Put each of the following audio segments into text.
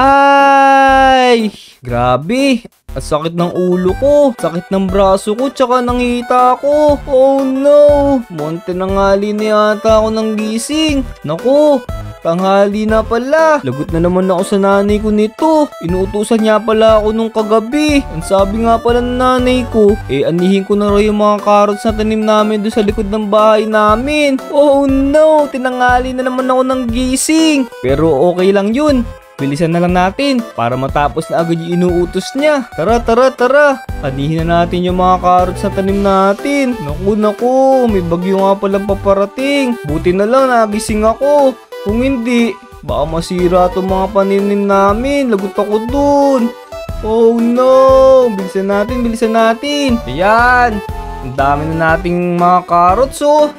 Ay! Grabe! At sakit ng ulo ko, sakit ng braso ko, tsaka ng hita ko. Oh no! Monte nangali na yata ako ng gising. Naku! Tanghali na pala. Lagot na naman ako sa nanay ko nito. Inuutusan niya pala ako nung kagabi. Ang sabi nga pala ng nanay ko, anihin ko na raw yung mga carrots na tanim namin doon sa likod ng bahay namin. Oh no! Tinangali na naman ako ng gising. Pero okay lang yun. Bilisan na lang natin para matapos na agad yung inuutos niya. Tara, tara, tara. Anihin na natin yung mga carrots na tanim natin. Naku, may bagyo nga palang paparating. Buti na lang nagising ako. Kung hindi, baka masira itong mga paninim namin. Lagot ako dun. Oh no! Bilisan natin, bilisan natin. Ayan. Ang dami na nating mga carrots oh.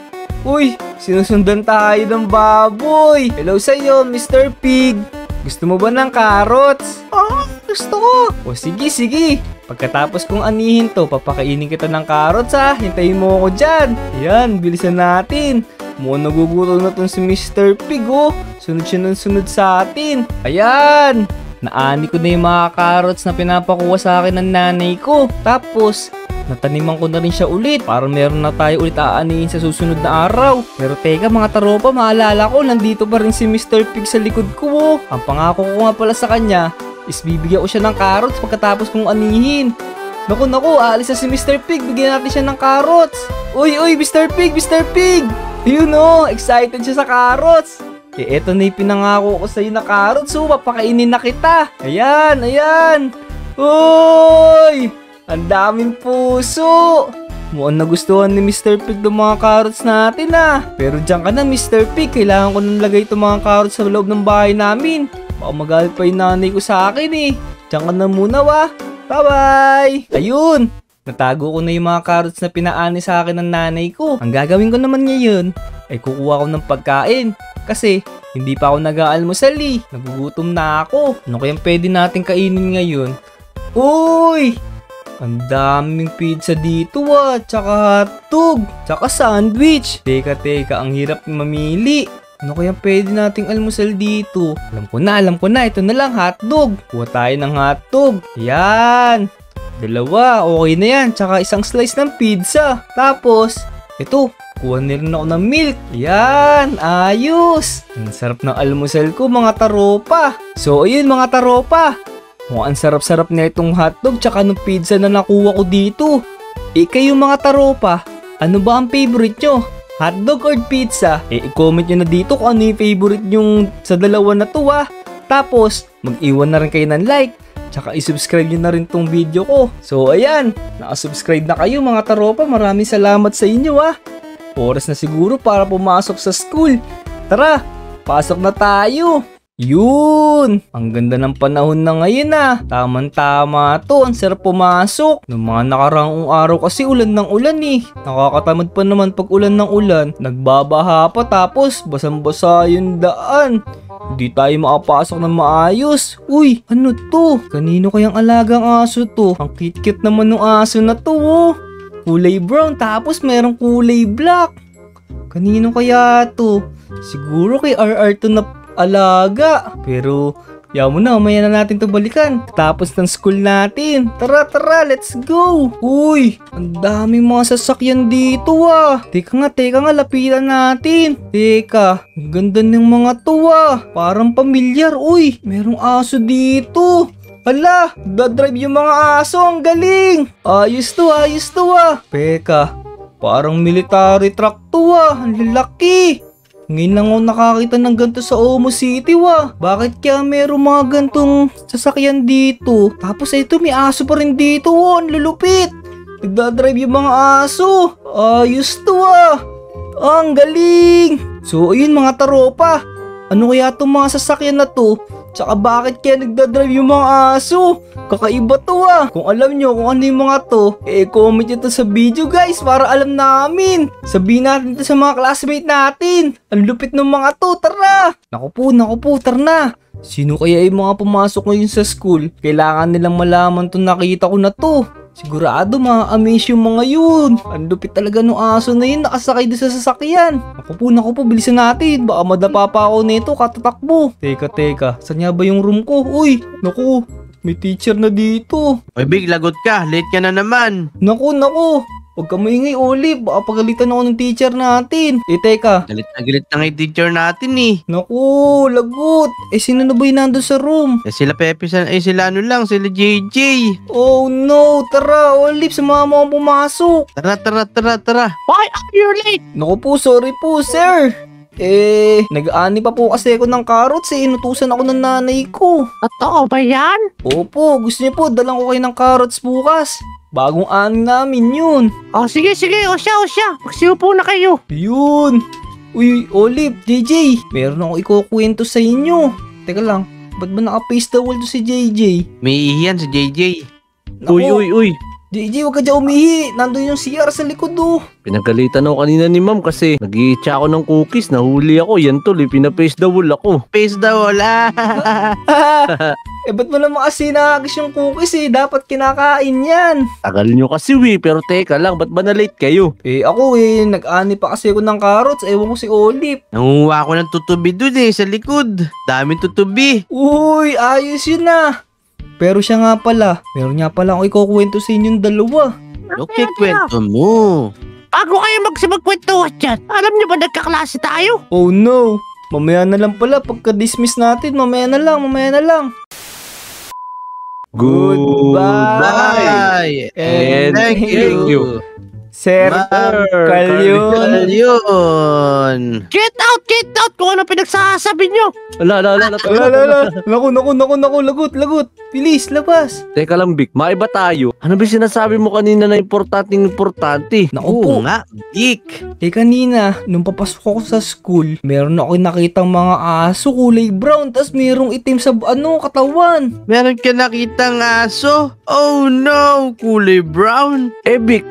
Uy, sinusundan tayo ng baboy. Hello sa'yo, Mr. Pig. Gusto mo ba ng carrots? Oo, gusto ko. O sige, sige. Pagkatapos kong anihin to, papakainin kita ng carrots ha. Hintayin mo ako dyan. Ayan, bilisan natin. Mukhang nagugutom na tong si Mr. Pig oh. Sunod siya ng sunod sa atin. Ayan. Naani ko na yung mga carrots na pinapakuha sa akin ng nanay ko. Tapos, nataniman ko na rin siya ulit para meron na tayo ulit aanihin sa susunod na araw. Pero teka mga taropa, maalala ko nandito pa rin si Mr. Pig sa likod ko oh. Ang pangako ko nga pala sa kanya is bibigyan ko siya ng carrots pagkatapos kong anihin. Naku, aalis na si Mr. Pig. Bigyan natin siya ng carrots. Uy, Mr. Pig, Mr. Pig. Ayun oh, excited siya sa carrots. Eto na yung pinangako ko sa'yo na carrots oh. Papakainin na kita. Ayan, ayan. Uy! Ang daming puso! Mukhang nagustuhan ni Mr. Pig ng mga carrots natin ah. Pero dyan ka na Mr. Pig, kailangan ko nang lagay itong mga carrots sa loob ng bahay namin. Baka magalit pa yung nanay ko sa akin eh. Dyan ka na muna wah. Bye bye! Ayun! Natago ko na yung mga carrots na pinaani sa akin ng nanay ko. Ang gagawin ko naman ngayon ay kukuha ko ng pagkain. Kasi hindi pa ako nag-aalmusal eh. Nagugutom na ako. Ano kayang pwede natin kainin ngayon? Uy! Ang daming pizza dito ah, tsaka hotdog, tsaka sandwich. Teka, ang hirap mamili. Ano kaya pwede nating almusal dito? Alam ko na, ito na lang, hotdog. Kuha tayo ng hotdog. Yan. Dalawa, okay na yan. Tsaka isang slice ng pizza. Tapos, ito, kuha nila ako ng milk. Yan, ayos. Ang sarap ng almusal ko mga taropa. So, ayun mga taropa. Ang sarap-sarap na itong hotdog tsaka ng pizza na nakuha ko dito. Kayo mga taropa, ano ba ang favorite nyo? Hotdog or pizza? I-comment nyo na dito kung ano yung favorite nyo sa dalawa na to ah. Tapos, mag-iwan na rin kayo ng like. Tsaka i-subscribe nyo na rin tong video ko. So ayan, nakasubscribe na kayo mga taropa. Maraming salamat sa inyo ah. Oras na siguro para pumasok sa school. Tara, pasok na tayo. Yun! Ang ganda ng panahon na ngayon ah. Tama-tama to. Ang sarap pumasok. Noong mga nakaraang araw kasi ulan ng ulan eh. Nakakatamad pa naman pag ulan ng ulan. Nagbabaha pa tapos basang-basa yung daan. Hindi tayo makapasok ng maayos. Uy, ano to? Kanino kayang alagang aso to? Ang cute-cute naman ng aso na to oh. Kulay brown tapos merong kulay black. Kanino kaya to? Siguro kay RR to na alaga. Pero yaw mo na, umaya na natin to balikan tapos ng school natin. Tara, let's go. Uy, ang daming mga sasakyan dito ah. Teka nga, lapitan natin. Teka, ang ganda ng mga to ah. Parang pamilyar. Uy, merong aso dito. Hala, dadrive yung mga aso. Ang galing. Ayos to ah. Teka, parang military truck to ah. Ang lalaki. Ngayon lang ako nakakita ng ganito sa Omo City wah. Bakit kaya meron mga gantong sasakyan dito? Tapos ito may aso pa rin dito oh. Ang lulupit. Nagdadrive yung mga aso. Ayos to ah. Ang galing. So ayun mga taropa. Ano kaya itong mga sasakyan na to? Tsaka bakit kaya nagdadrive yung mga aso? Kakaiba to ah. Kung alam nyo kung ano yung mga to, comment nyo to sa video guys para alam namin. Sabihin natin to sa mga classmate natin. Ang lupit ng mga to, tara. Naku po, tara na. Sino kaya yung mga pumasok ngayon sa school? Kailangan nilang malaman to nakita ko na to. Sigurado ma-amaze yung mga yun. Ang lupit talaga ng aso na yun, nakasakay doon sa sasakyan. Naku po, bilisan natin. Baka madapa pa ako nito, katatakbo. Teka, saan nga ba yung room ko? Uy, naku, may teacher na dito. Oy, Big, lagot ka. Late ka na naman. Naku, huwag ka maingay, Olive. Baka pagalitan ako ng teacher natin. Teka. Galit na nga yung teacher natin eh. Naku, lagot. Sino na ba yung nandun sa room? Sila Pepe, sila ano lang, sila JJ. Oh no, tara, Olive, samahan mo akong pumasok. Tara. Why are you late? Naku po, sorry po, sir. Nag-ani pa po kasi ako ng carrots inutusan ako ng nanay ko. Totoo ba yan? Opo, gusto niyo po, dalang ko kayo ng carrots bukas. Bagong ani namin yun. Sige. O siya. Magsiupo na kayo. Yun. Uy, Olive, JJ, meron ako ikukwento sa inyo. Teka lang, ba't ba naka-face the wall to si JJ? May ihiyan si JJ. Naku, Uy. JJ, huwag ka dyan umihi. Nandun yung CR sa likod Pinagalitan ako kanina ni ma'am kasi nag-iitsa ako ng cookies. Nahuli ako. Yan tuloy, pinapace the wall ako. Face the wall, Ba't mo naman kasi nakagis yung cookies Dapat kinakain yan. Tagal nyo kasi pero teka lang, ba't ba na-late kayo? Ako nag-ani pa kasi ako ng carrots. Ewan ko si Olive. Nanguha ko ng tutubi dun sa likod. Daming tutubi. Uy, ayos yun Pero siya nga pala, meron nga pala ako ikukwento sa inyong dalawa. Okay, kwento mo. Bago kayo magkwentuhan dyan, alam niyo ba nagkaklase tayo? Oh no, mamaya na lang pala pagka-dismiss natin. Mamaya na lang. Goodbye. And thank you. Sir Kalyon. Get out! Kung ano pinagsasabi niyo. Ala. Naku, lagot. Bilis, labas. Teka lang, Vic, maiba tayo. Ano ba sinasabi mo kanina na importante? Naku po. Oo nga, Dick. Kanina, nung papasok ako sa school, meron ako nakitang mga aso kulay brown, tas merong itim sa katawan. Meron ka nakitang aso? Oh no, kulay brown. Vic,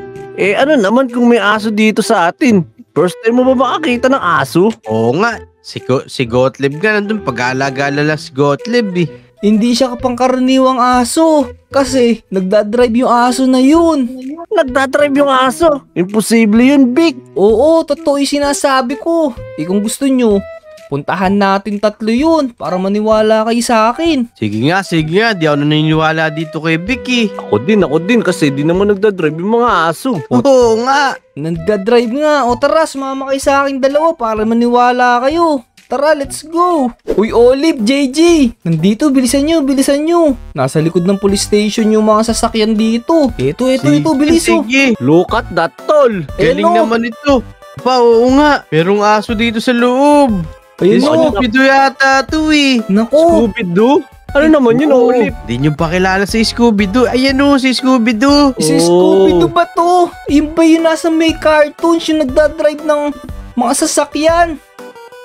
ano naman kung may aso dito sa atin? First time mo ba makakita ng aso? Oo nga, si Gottlieb nga nandun. Pag-alagala lang si Gottlieb Hindi siya kapangkaraniwang aso. Kasi, nagdadrive yung aso na yun. Nagdadrive yung aso? Imposible yun, Vic. Oo, totoo yung sinasabi ko. Kung gusto nyo, puntahan natin 3 yun para maniwala kayo sa akin. Sige nga, di ako naniniwala dito kay Vicky. Ako din kasi di naman nagdadrive yung mga aso. Oo nga. Nagdadrive nga. O tara, sumama kayo sa akin 2 para maniwala kayo. Tara, let's go! Uy, Olive, JJ! Nandito, bilisan nyo. Nasa likod ng police station yung mga sasakyan dito. Ito, bilis Sige. Look at that, tol. Galing Ano? naman ito. Oo nga. Merong aso dito sa loob. Ayun o. Scooby-Doo yata ito Naku! Scooby-Doo? Ano naman yun, Oo. Olive? Di nyo pa kilala si Scooby-Doo. Ayan si Scooby-Doo. Si Scooby-Doo ba to? Yung ba yung nasa may cartoons yung nagdadrive ng mga sasakyan?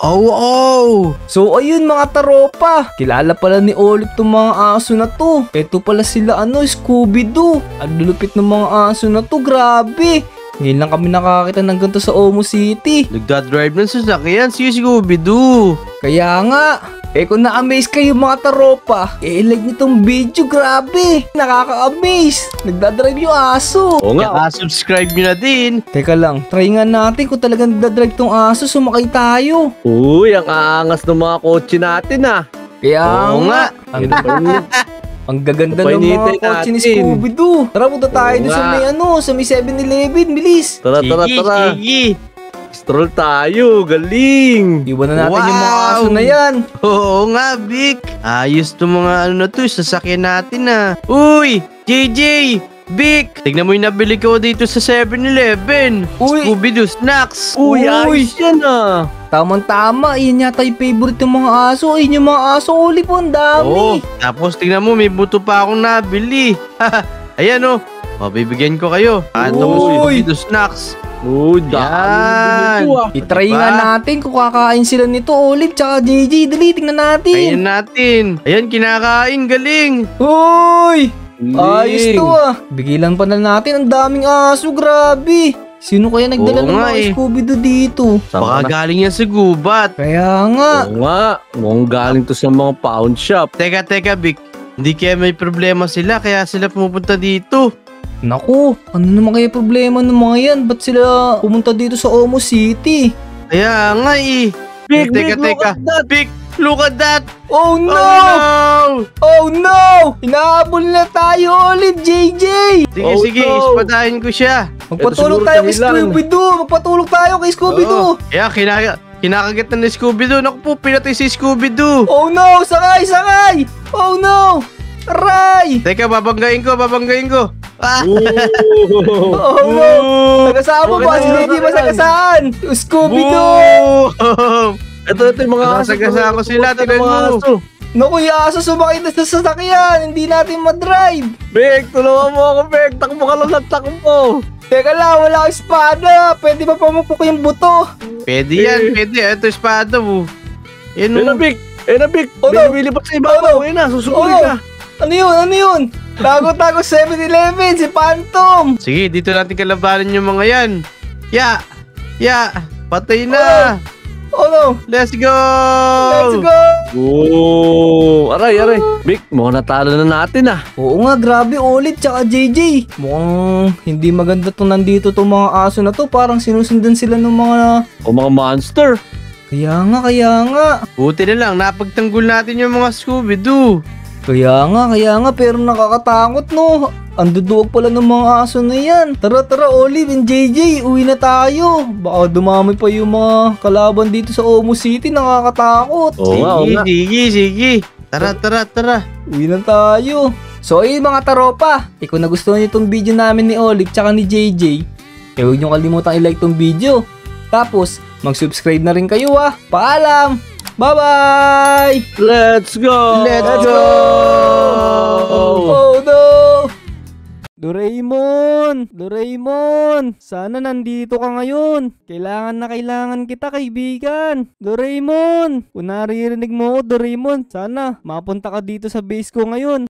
Oo. So ayun mga taropa, kilala pala ni Olive tong mga aso na to. Ito pala sila Scooby-Doo. Ang lulupit ng mga aso na to, grabe. Ngayon lang kami nakakita ng ganito sa Omo City. Nagdadrive ng sasakyan si Scooby-Doo. Kaya nga, kung na-amaze kayo mga taropa, like nitong video, grabe. Nakaka-amaze. Nagdadrive yung aso. Oo nga. Kaya subscribe nyo na din. Teka lang, try nga natin kung talagang nagdadrive tong aso, sumakay tayo. Uy, ang aangas ng mga kotse natin Kaya Oo nga. Ang gaganda Kapay ng mga nitay kotse ni natin. Scooby-Doo. Tara, punta tayo Oo dun sa nga. may sa may 7-Eleven, bilis. Tara. Sige. Stroll tayo, galing. Iwan na natin yung mga Wow. aso na yan. Oo nga, Vic. Ayos to mga sasakyan natin Uy, JJ, Vic. Tignan mo yung nabili ko dito sa 7-Eleven. Uy. Scooby-Doo snacks. Uy, ayos yan Tamang-tama, yan yata yung favorite ng mga aso. Ayun yung mga aso, Olive, ang Oo. dami. Tapos tignan mo, may buto pa akong nabili. Ayan bibigyan ko kayo. Uy. Scooby-Doo snacks. Uy, Yan. dami. I-try Diba? nga natin kung kakain sila nito, Olive, tsaka JJ. Dali, tingnan natin. Ayan natin. Ayan, kinakain. Galing. Uy! Ayos to Bigilan pa na natin, ang daming aso, grabe. Sino kaya nagdala Oo ng nga mga Scooby-Doo dito? Baka galing yan sa gubat. Kaya nga. Oo nga. Mukhang galing to sa mga pound shop. Teka, Vic. Hindi kaya may problema sila, kaya sila pumupunta dito. Naku, ano naman kaya problema ng mga yan? Ba't sila pumunta dito sa Omo City? Kaya nga eh. Big, Teka, look teka. at that. Big, look at that. Oh no! Oh, no! Oh no! Inaabol na tayo ulit, JJ! Sige, Oh, sige. no. Ispadahin ko siya. Magpatulog siguro tayo kay dahilan. Scooby-Doo! Magpatulog tayo kay Scooby-Doo! Kaya kinakagat na ni Scooby-Doo. Naku po, pinatay si Scooby-Doo. Oh no! Sakay! Sakay! Oh no! Aray! Teka, babanggain ko. Ah! Oh no! Nagasaan mo ba? Si JJ ba sagasaan? Scooby-Doo! Boom! Ito yung mga aso. Nasagasa ko sila, Ito tignan yung mga mo. aso. Naku, yung aso sumakay na sa sasakyan! Hindi natin madrive! Big, tulungan mo ako, Big. Takbo ka lang ng takbo. Teka lang, wala akong espada! Pwede ba pamupok yung buto? Pwede yan, pwede. Ito, espada mo. Yan Ayun na, mo. Big. Ayun na, Big. Oh, no. Binibili pa sa ibabaw. Ayun na, susukurin ka. Ano yun? Ano yun? Tago-tago 7-Eleven, si Phantom! Sige, dito natin kalabanin yung mga yan. Ya! Patay na! Oh no! Let's go! Let's go! Oh, aray. Big, mukhang natalo na natin ah. Oo nga, grabe ulit tsaka JJ. Mukhang hindi maganda to nandito tong mga aso na to. Parang sinusundan sila ng mga... O mga monster. Kaya nga. Buti na lang, napagtanggol natin yung mga Scooby-Doo. Kaya nga, pero nakakatakot no. Ang duduwag pala ng mga aso na yan. Tara, Olive and JJ, uwi na tayo. Baka dumami pa yung mga kalaban dito sa Omo City, nakakatakot. Oo nga. Sige. Tara. Uwi na tayo. So ayun mga taropa, kung nagustuhan niyo itong video namin ni Olive tsaka ni JJ, huwag niyo kalimutang i-like tong video. Tapos, mag-subscribe na rin kayo ah. Paalam! Bye-bye! Let's go! Oh no! Doraemon! Sana nandito ka ngayon. Kailangan kita, kaibigan. Doraemon! Kung naririnig mo ako, Doraemon, sana mapunta ka dito sa base ko ngayon.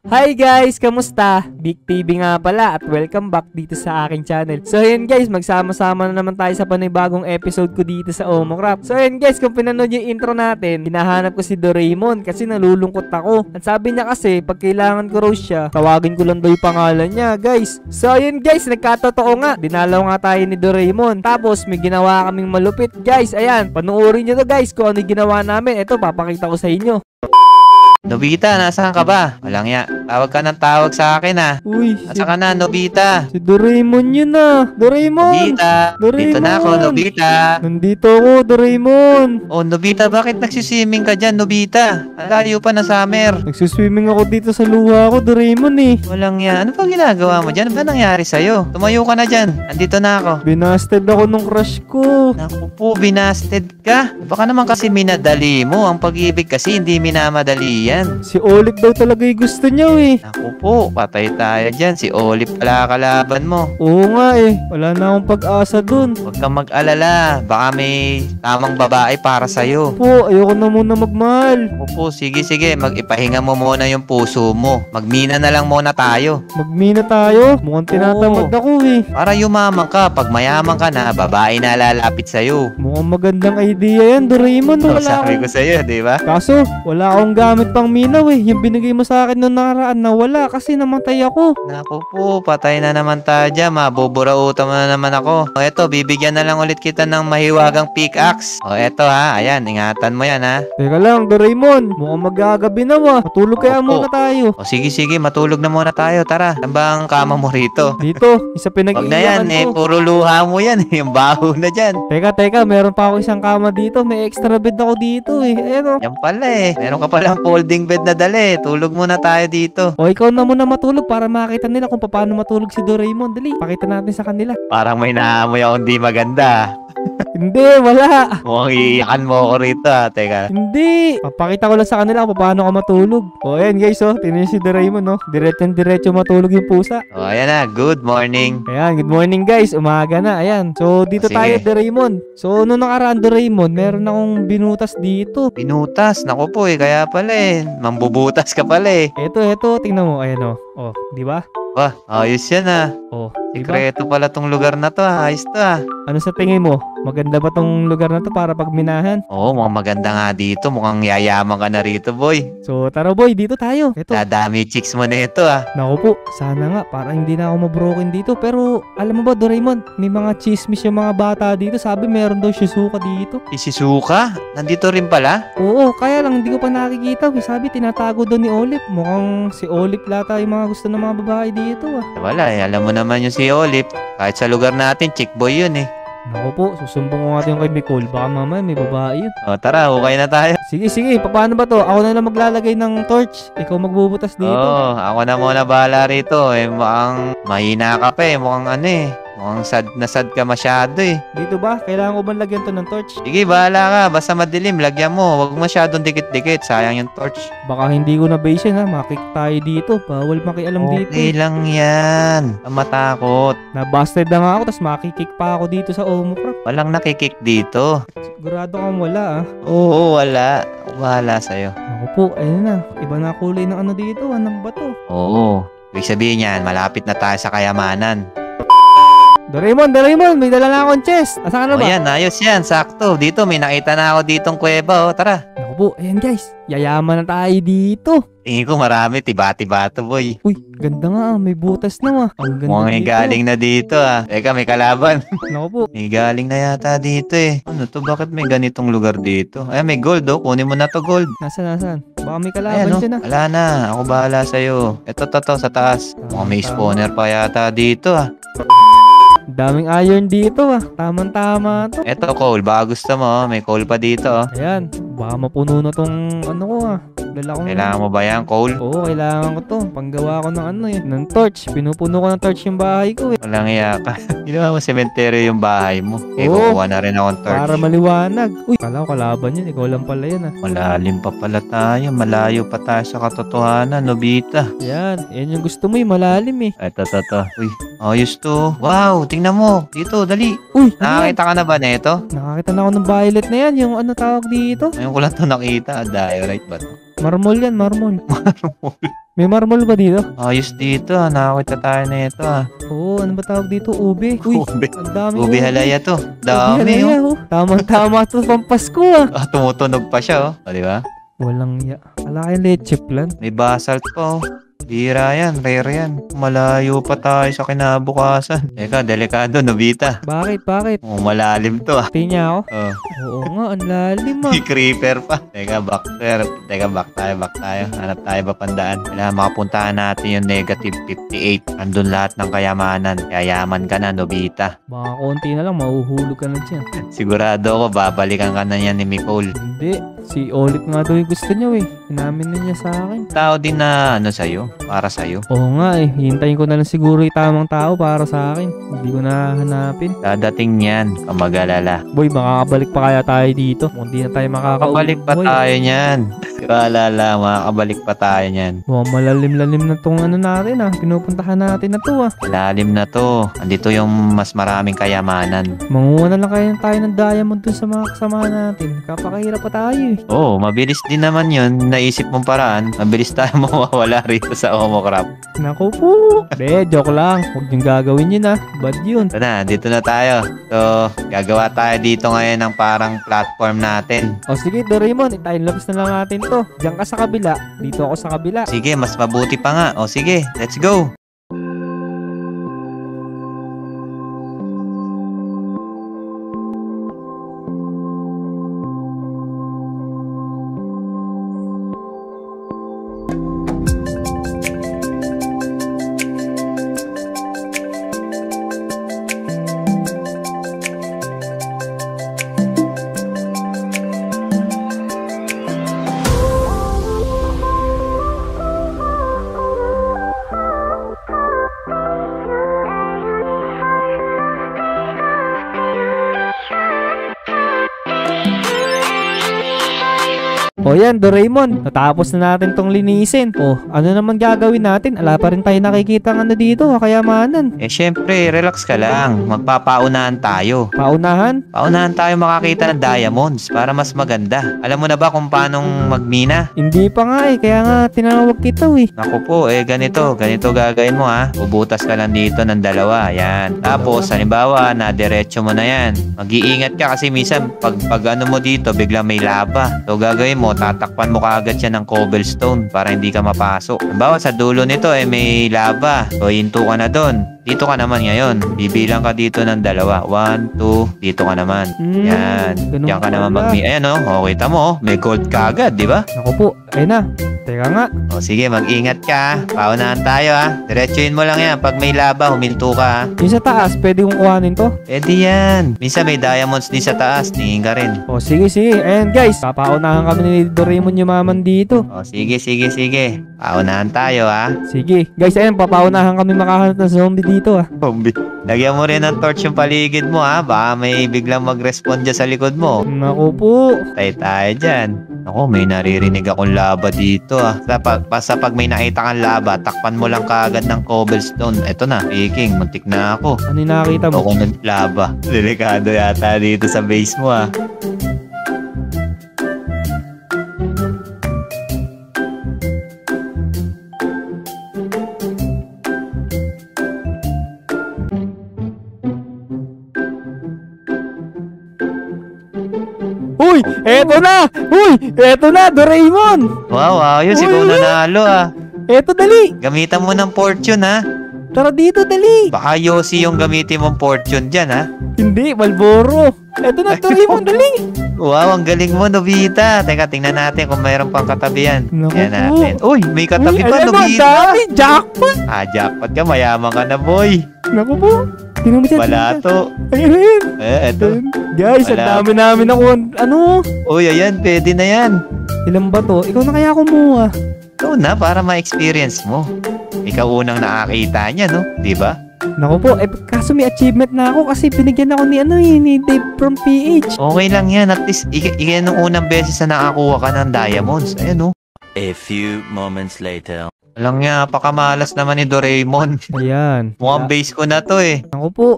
Hi guys! Kamusta? Big TV nga pala at welcome back dito sa aking channel. So ayun guys, magsama-sama na naman tayo sa panibagong episode ko dito sa Omocraft. So ayun guys, kung pinanood yung intro natin, hinahanap ko si Doraemon kasi nalulungkot ako. At sabi niya kasi, pag kailangan ko raw siya, tawagin ko lang daw yung pangalan niya guys. So ayun guys, nagkatotoo nga. Dinalaw nga tayo ni Doraemon. Tapos may ginawa kaming malupit guys. Ayan, panuorin nyo to guys kung ano yung ginawa namin. Ito, papakita ko sa inyo. Nobita, nasaan ka ba? Walang ya. Tawag ka ng tawag sa akin ah. Uy, Nasaan ka na, Nobita? si Doraemon yun ah. Doraemon! Nobita! Dito na ako, Doraemon! Nobita. Nandito ako, Doraemon. Oh, Nobita, bakit nagsiswimming ka dyan, Nobita? Ang layo pa na summer. Nagsuswimming ako dito sa luha ko, Doraemon eh. Walang ya. Ano pa ginagawa mo dyan? Ano ba nangyari sa'yo? Tumayo ka na dyan. Andito na ako. Binasted ako nung crush ko. Naku po, binasted ka. Baka naman kasi minadali mo. Ang pag-ibig kasi hindi minamadali yan. Si Olive daw talaga yung gusto niya eh. Naku po, patay tayo dyan. Si Olive pala kalaban mo. Oo nga eh. Wala na akong pag-asa dun. Huwag kang mag-alala. Baka may tamang babae para sa'yo. Po, ayoko na muna magmahal. Opo, sige. Mag-ipahinga mo muna yung puso mo. Magmina na lang muna tayo. Magmina tayo. Mukhang tinatamad ako eh. Para yumaman ka. Pag mayaman ka na, babae na lalapit sa'yo. Mukhang magandang idea yan, Doraemon. So, Wala sabi ko akong... sa'yo, di ba? Kaso, wala akong gamit pang minaw eh. Yung binigay mo sa akin noong nakaraan na wala kasi namatay ako. Naku po, patay na naman tayo dyan. Mabuburautan mo na naman ako. O eto, bibigyan na lang ulit kita ng mahiwagang pickaxe. O eto ha, ayan, ingatan mo yan ha. Teka lang, Doraemon. Mukhang magagabi na wa. Matulog kaya Opo. muna tayo. O sige, matulog na muna tayo. Tara, saan ba ang kama mo rito? Dito, isa Wag na yan, pinag-iiyakan ko. puro luha mo yan. Yung baho na dyan. Teka, meron pa ako isang kama dito. May extra bed ako dito eh. Ayan o. Yan pala eh. Meron ka palang folding bed na dali. Tulog muna tayo dito. O ikaw na muna matulog para makita nila kung paano matulog si Doraemon. Dali, pakita natin sa kanila. Parang may naamoy akong di maganda. Hindi, wala. Mukhang iiyakan mo ako rito ha. Teka. Hindi. Papakita ko lang sa kanila kung paano ka matulog. O ayan guys oh, tingnan niyo si Doraemon no. Diretso matulog yung pusa. O ayan na. Good morning. Ayan, good morning guys. Umaga na. Ayan. So dito Sige. tayo Doraemon. So nung nakaraan Doraemon, meron akong binutas dito. Pinutas. Naku po eh. Kaya pala eh. Mambubutas ka pala eh. Eto, tingnan mo. Ayan o. Oh, di ba? Wah, ayos yan ah. Oh, di ba? Sikreto pala tong lugar na to ah. Ayos to ah. Ano sa tingin mo? Maganda ba tong lugar na to para pagminahan? Oo, mukhang maganda nga dito. Mukhang yayaman ka na rito, boy. So, tara boy, dito tayo. Ito. Dadami chicks mo na ito ah. Naku po, sana nga para hindi na ako mabroken dito. Pero alam mo ba, Doraemon, may mga chismis yung mga bata dito. Sabi meron daw Shizuka dito. Si Shizuka? Nandito rin pala? Oo, kaya lang hindi ko pa nakikita. Sabi tinatago daw ni Olive. Mukhang si Olive lata yung mga gusto ng mga babae dito ah. Wala eh. Alam mo naman yung si Olive. Kahit sa lugar natin, chick boy yun eh. Naku po, susumbong ko nga yung kay Nicole. Baka mamaya may babae yun. O tara, okay na tayo. Sige, paano ba to? Ako na lang maglalagay ng torch. Ikaw magbubutas dito. Oo, ako na muna bahala rito. Eh, mukhang mahina ka pa eh. Mukhang ano eh. Mukhang sad ka masyado eh. Dito ba? Kailangan ko ba lagyan to ng torch? Sige, bahala ka. Basta madilim, lagyan mo. Huwag masyadong dikit-dikit. Sayang yung torch. Baka hindi ko na base yan ha. Makik tayo dito. Bawal makialam dito. Okay lang yan. Ang matakot. Nabusted na nga ako, tapos makikik pa ako dito sa Omocrop. Walang nakikik dito. Sigurado kang wala ah. Oo, wala. Bahala sa'yo. Naku po, ayun na. Iba na kulay ng ano dito. Anong ba to? Oo. Ibig sabihin yan, malapit na tayo sa kayamanan. Doraemon, may dala na akong chest. Asa ka na O ba? yan, ayos yan. Sakto. Dito, may nakita na ako ditong kuweba. O, tara. Naku po, ayan guys. Yayaman na tayo dito. Tingin ko marami. Tiba-tiba to, boy. Uy, ganda nga ah. May butas na ah. Ang ganda Mukhang may dito. galing na dito ah. Teka, may kalaban. Naku po. May galing na yata dito eh. Ano to? Bakit may ganitong lugar dito? Ay, may gold oh. Kunin mo na to gold. Nasaan? Baka may Ayan kalaban oh. dyan ah. Wala na. Ako bahala sa'yo. Ito, sa taas. Mukhang may spawner pa yata dito ah. Daming iron dito ah. Tamang-tama to. Ito coal. Baka gusto mo oh. May coal pa dito oh. Ayan. Baka mapuno na tong ano ko ah. Dala ko. Kailangan mo ba yan coal? Oo, kailangan ko to. Panggawa ko ng ano yun. Ng torch. Pinupuno ko ng torch yung bahay ko eh. Walang iya ka. Ginawa mo sementeryo yung bahay mo. Eh, Oo. kukuha na rin akong torch. Para maliwanag. Uy, kala ko kalaban yun. Ikaw lang pala yun ah. Malalim pa pala tayo. Malayo pa tayo sa katotohanan, Nobita. Yan. Yan yung gusto mo eh. Malalim eh. Ito. Uy, ayos to. Wow, tingnan mo. Dito, dali. Uy, ano yan? Nakakita ka na ba nito? Nakakita na ako ng violet na yan. Yung ano tawag dito. Ngayon ko lang to nakita. Diorite ba to? Marmol yan, marmol. May marmol ba dito? Ayos dito. Nakakita tayo na ito. Oo, ano ba tawag dito? Ube. Uy, Ube. ang dami. Ubi halaya to. Ube Dami halaya, oh. oh. Tamang-tama to pampasko ah. Tumutunog pa siya oh. O, di ba? Walang ya. Wala kayong leche plan. May basalt pa oh. Bira yan, rare yan. Malayo pa tayo sa kinabukasan. Teka, delikado, Nobita. Bakit? Oh, malalim to ah. Tingnan ako. Oh, Oo nga, ang lalim ah. may creeper pa. Teka, back tayo. Hanap tayo ba pandaan? Kailangan makapuntahan natin yung negative 58. Andun lahat ng kayamanan. Yayaman ka na, Nobita. Baka konti na lang, mahuhulog ka na dyan. Sigurado ako, babalikan ka na yan ni Nicole. Hindi, si Olive nga daw yung gusto niya eh. Inamin na niya sa akin. Tao din na, ano sa'yo? Para sa'yo. Oo nga eh, hintayin ko na lang siguro yung tamang tao para sa akin. Hindi ko na hanapin. Dadating yan, kamagalala. Boy, makakabalik pa kaya tayo dito. Kung di na tayo makakauwi. Makabalik pa Boy, tayo niyan. Wala lang, makakabalik pa tayo niyan. mukhang malalim-lalim na tong ano natin ah. Pinupuntahan natin na to ah. Lalim na to. Andito yung mas maraming kayamanan. Manguha na lang kaya tayo ng diamond dun sa mga kasama natin. Kapakahirap pa tayo eh. Oo, mabilis din naman yun. Naisip mong paraan, mabilis tayo mawawala rito sa Omocrop. Naku po. De, joke lang. Huwag niyong gagawin yun ah. Bad yun. Ito na, dito na tayo. So, gagawa tayo dito ngayon ng parang platform natin. O sige, Doraemon, time-lapse na lang natin to. Diyan ka sa kabila. Dito ako sa kabila. Sige, mas mabuti pa nga. O sige, let's go. O yan, Doraemon, natapos na natin tong linisin. O, ano naman gagawin natin? Ala pa rin tayo nakikita ng ano dito, kayamanan. Syempre, relax ka lang. Magpapaunahan tayo. Paunahan? Paunahan tayo makakita ng diamonds para mas maganda. Alam mo na ba kung paanong magmina? Hindi pa nga kaya nga tinawag kita Naku po, ganito gagawin mo ha. Bubutas ka lang dito ng 2, yan. Tapos, halimbawa, na diretso mo na yan. Mag-iingat ka kasi minsan, pag ano mo dito, bigla may lava. So, gagawin mo, tatakpan mo kaagad siya ng cobblestone para hindi ka mapasok. Halimbawa, sa dulo nito, may lava. So, hinto ka na doon. Dito ka naman ngayon. Bibilang ka dito ng 2. 1, 2, dito ka naman. Yan. Diyan ka naman Ayan kita mo, may gold ka agad, di ba? Naku po, ayun na. Teka nga. O sige, mag-ingat ka. Paunahan tayo ha. Diretsuin mo lang yan. Pag may laba, huminto ka ha. Yung sa taas, pwede kong kuhanin to? Pwede yan. Minsan may diamonds din sa taas. Tingin ka rin. O sige. Ayan guys, papaunahan kami ni Doraemon yumaman dito. O sige. Paunahan tayo ha. Sige. Guys, ayan, papaunahan kami makahanap ng zombie dito ha. Zombie. Lagyan mo rin ng torch yung paligid mo ha. Baka may biglang mag-respond dyan sa likod mo. Naku po. Tayo dyan. Ako, may naririnig akong laba dito ah. Basta pag may nakita kang laba, takpan mo lang kaagad ng cobblestone. Eto na, speaking, muntik na ako. Ano yung nakakita mo? Ako ng laba. Delikado yata dito sa base mo ah. Uy, eto na, Doraemon. Wow, ayos. Ikaw nanalo ah. Eto, dali. Gamitan mo ng fortune ha. Tara dito, dali. Baka Yossi yung gamitin mong fortune dyan ha. Hindi, Malboro. Eto na, Doraemon, dali. Wow, ang galing mo, Nobita. Teka, tingnan natin kung mayroon pang katabi yan. Naku Yan po. natin. Uy, may katabi pa, ayan, Nobita. dami, jackpot. Jackpot ka. Mayaman ka na, boy. Naku po. Tingnan mo dyan. Balato. Ayun. Eto. Guys, ang Wala. dami namin ako. Ano? Uy, ayan. Pwede na yan. Ilan ba to? Ikaw na kaya kumuha. Ito na, para ma-experience mo. Ikaw unang nakakita niya, no? Diba? Naku po, kaso may achievement na ako kasi binigyan ako ni Dave from PH. Okay lang yan. At least, iyan nung unang beses na nakakuha ka ng diamonds. Ayan, no? A few moments later. Alam nga, pakamalas naman ni Doraemon. Ayan. Mukhang base ko na to eh. Naku po.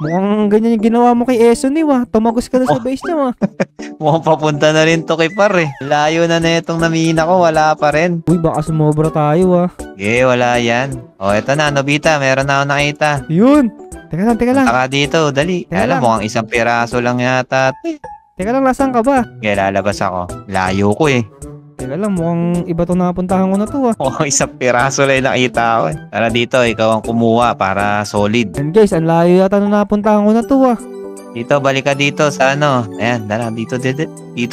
Mukhang ganyan yung ginawa mo kay Eson Tumagos ka na sa base niya Mukhang papunta na rin to kay Par eh. Layo na itong namina ko, wala pa rin. Uy, baka sumobra tayo Wala yan. Eto na, Nobita, meron na ako nakita. Yun. Teka lang. Taka dito, dali. Teka Alam lang. mo, ang isang piraso lang yata. Teka lang, nasaan ka ba? Lalabas ako. Layo ko eh. Teka lang, mukhang iba to napuntahan ko na to Mukhang isang piraso lang yung nakita ko eh. Tara dito, ikaw ang kumuha para solid. And guys, ang layo yata na napuntahan ko na to Dito, balik ka dito sa ano. Ayan, dala, dito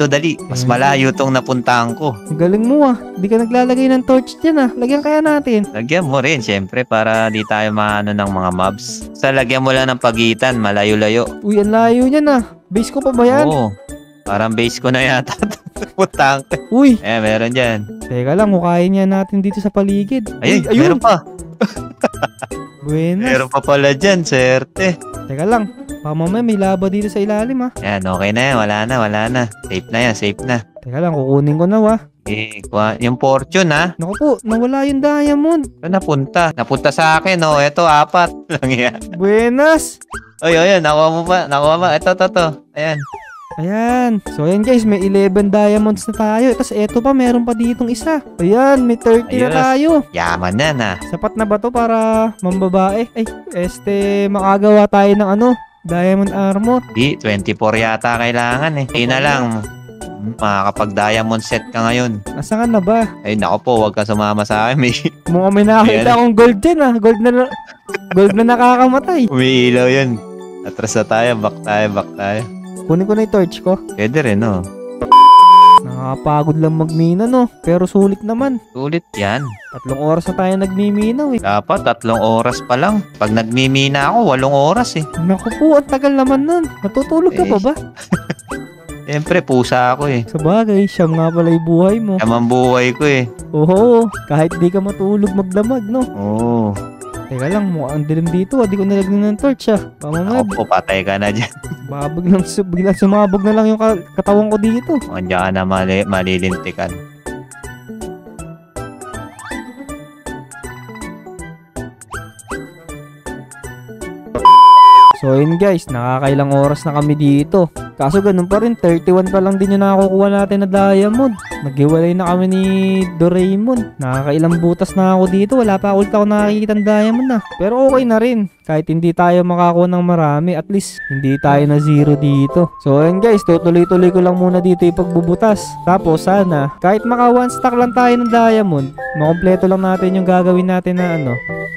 dali. Mas malayo tong napuntahan ko. Ang galing mo Di ka naglalagay ng torch dyan Lagyan kaya natin. Lagyan mo rin, syempre, para di tayo maano ng mga mobs. Sa lagyan mo lang ng pagitan, malayo-layo. Uy, ang layo niyan Base ko pa ba yan? Oo. Parang base ko na yata. Putang. Uy, Meron dyan. teka lang, hukayin niya natin dito sa paligid. Ayun, Uy, meron pa. Buenas. Meron pa pala dyan, serte. Teka lang, mamaya may laba dito sa ilalim Yan, okay na yan. Wala na. Safe na yan, safe na. Teka lang, kukunin ko na Yung fortune ha. Naku po, nawala yung diamond. Saan napunta? Napunta sa akin, Ito, 4 lang yan. Buenas. Oy, nakuha mo pa. Ito. Ayan. Ayan. So ayan guys, may 11 diamonds na tayo. Tapos eto pa, meron pa ditong isa. Ayan, may 30 na Ayos. tayo. Yaman na na. Sapat na ba to para mambabae? Makagawa tayo ng diamond armor. Di, 24 yata kailangan eh. Hindi na lang. Makakapag-diamond set ka ngayon. Nasaan ka na ba? Ay, nako po, huwag ka sumama sa akin. Mukhang may nakakita Ayan. akong gold dyan Gold na nakakamatay. Umiilaw yun. Atras na tayo, back tayo. Kunin ko na yung torch ko. Pwede rin, Nakakapagod lang magmina pero sulit naman. Sulit yan. 3 oras na tayo nagmiminaw Dapat 3 oras pa lang. Pag nagmimina ako, 8 oras eh. Naku po, ang tagal naman nun. Natutulog ka pa ba? Siyempre, pusa ako eh. Sa bagay, siyam nga pala yung buhay mo. Yaman buhay ko eh. Oo, kahit di ka matulog magdamag Oo. Teka lang, mukhang dilim dito. Di ko nalagyan ng torch Pamamaya, Ako po, patay ka na dyan. baka biglang sumabog na lang yung katawan ko dito. Andiyan ka na malilintikan. So yun guys, nakakailang oras na kami dito. Kaso ganun pa rin, 31 pa lang din yung nakukuha natin na diamond. Naghiwalay na kami ni Doraemon. Nakakailang butas na ako dito, wala pa ulit ako nakakikita ng diamond na. Pero okay na rin, kahit hindi tayo makakuha ng marami, at least hindi tayo na zero dito. So yun guys, tutuloy-tuloy ko lang muna dito yung pagbubutas. Tapos sana, kahit maka one stack lang tayo ng diamond, makompleto lang natin yung gagawin natin na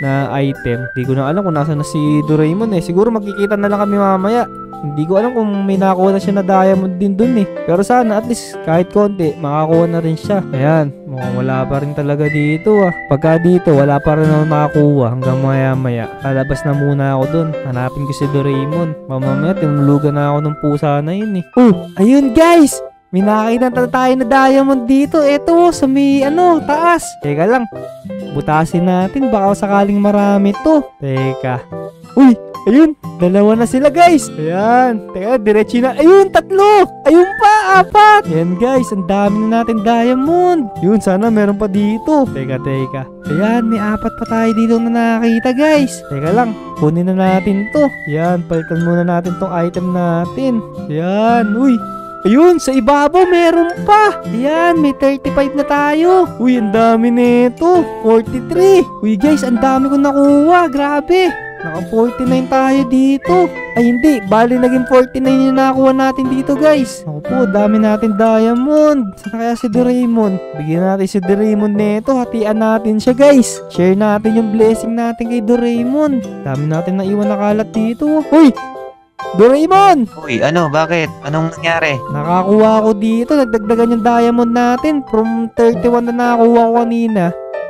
na item. Hindi ko na alam kung nasa na si Doraemon Siguro magkikita na lang kami mamaya. Hindi ko alam kung may nakuha na siya na diamond din dun Pero sana at least kahit konti makakuha na rin siya. Ayan, mukhang wala pa rin talaga dito Pagka dito wala pa rin ako nakakuha hanggang maya. Lalabas na muna ako dun. Hanapin ko si Doraemon. Mamaya tinulugan na ako ng pusa na yun ayun guys! May nakakita na tayo na diamond dito. Eto sa may taas. Teka lang. Butasin natin. Baka sakaling marami to. Teka. Uy! Ayun! Dalawa na sila guys! Ayan! Teka, diretso na. Ayun! 3! Ayun pa! 4! Ayan guys, ang dami na natin diamond. Yun, sana meron pa dito. Teka. Ayan, may 4 pa tayo dito na nakakita guys. Teka lang, kunin na natin to. Ayan, palitan muna natin tong item natin. Ayan, uy! Ayun, sa ibabaw meron pa. Ayan, may 35 na tayo. Uy, ang dami nito. 43. Uy guys, ang dami kong nakuha. Grabe. Naka 49 tayo dito. Ay hindi, bali naging 49 yung nakuha natin dito guys. Ako po, dami natin diamond. Saan kaya si Doraemon? Bigyan natin si Doraemon nito. Hatian natin siya guys. Share natin yung blessing natin kay Doraemon. Dami natin naiwan na kalat dito. Uy! Doraemon! Uy, bakit? Anong nangyari? Nakakuha ko dito. Nagdagdagan yung diamond natin. From 31 na nakakuha ko kanina.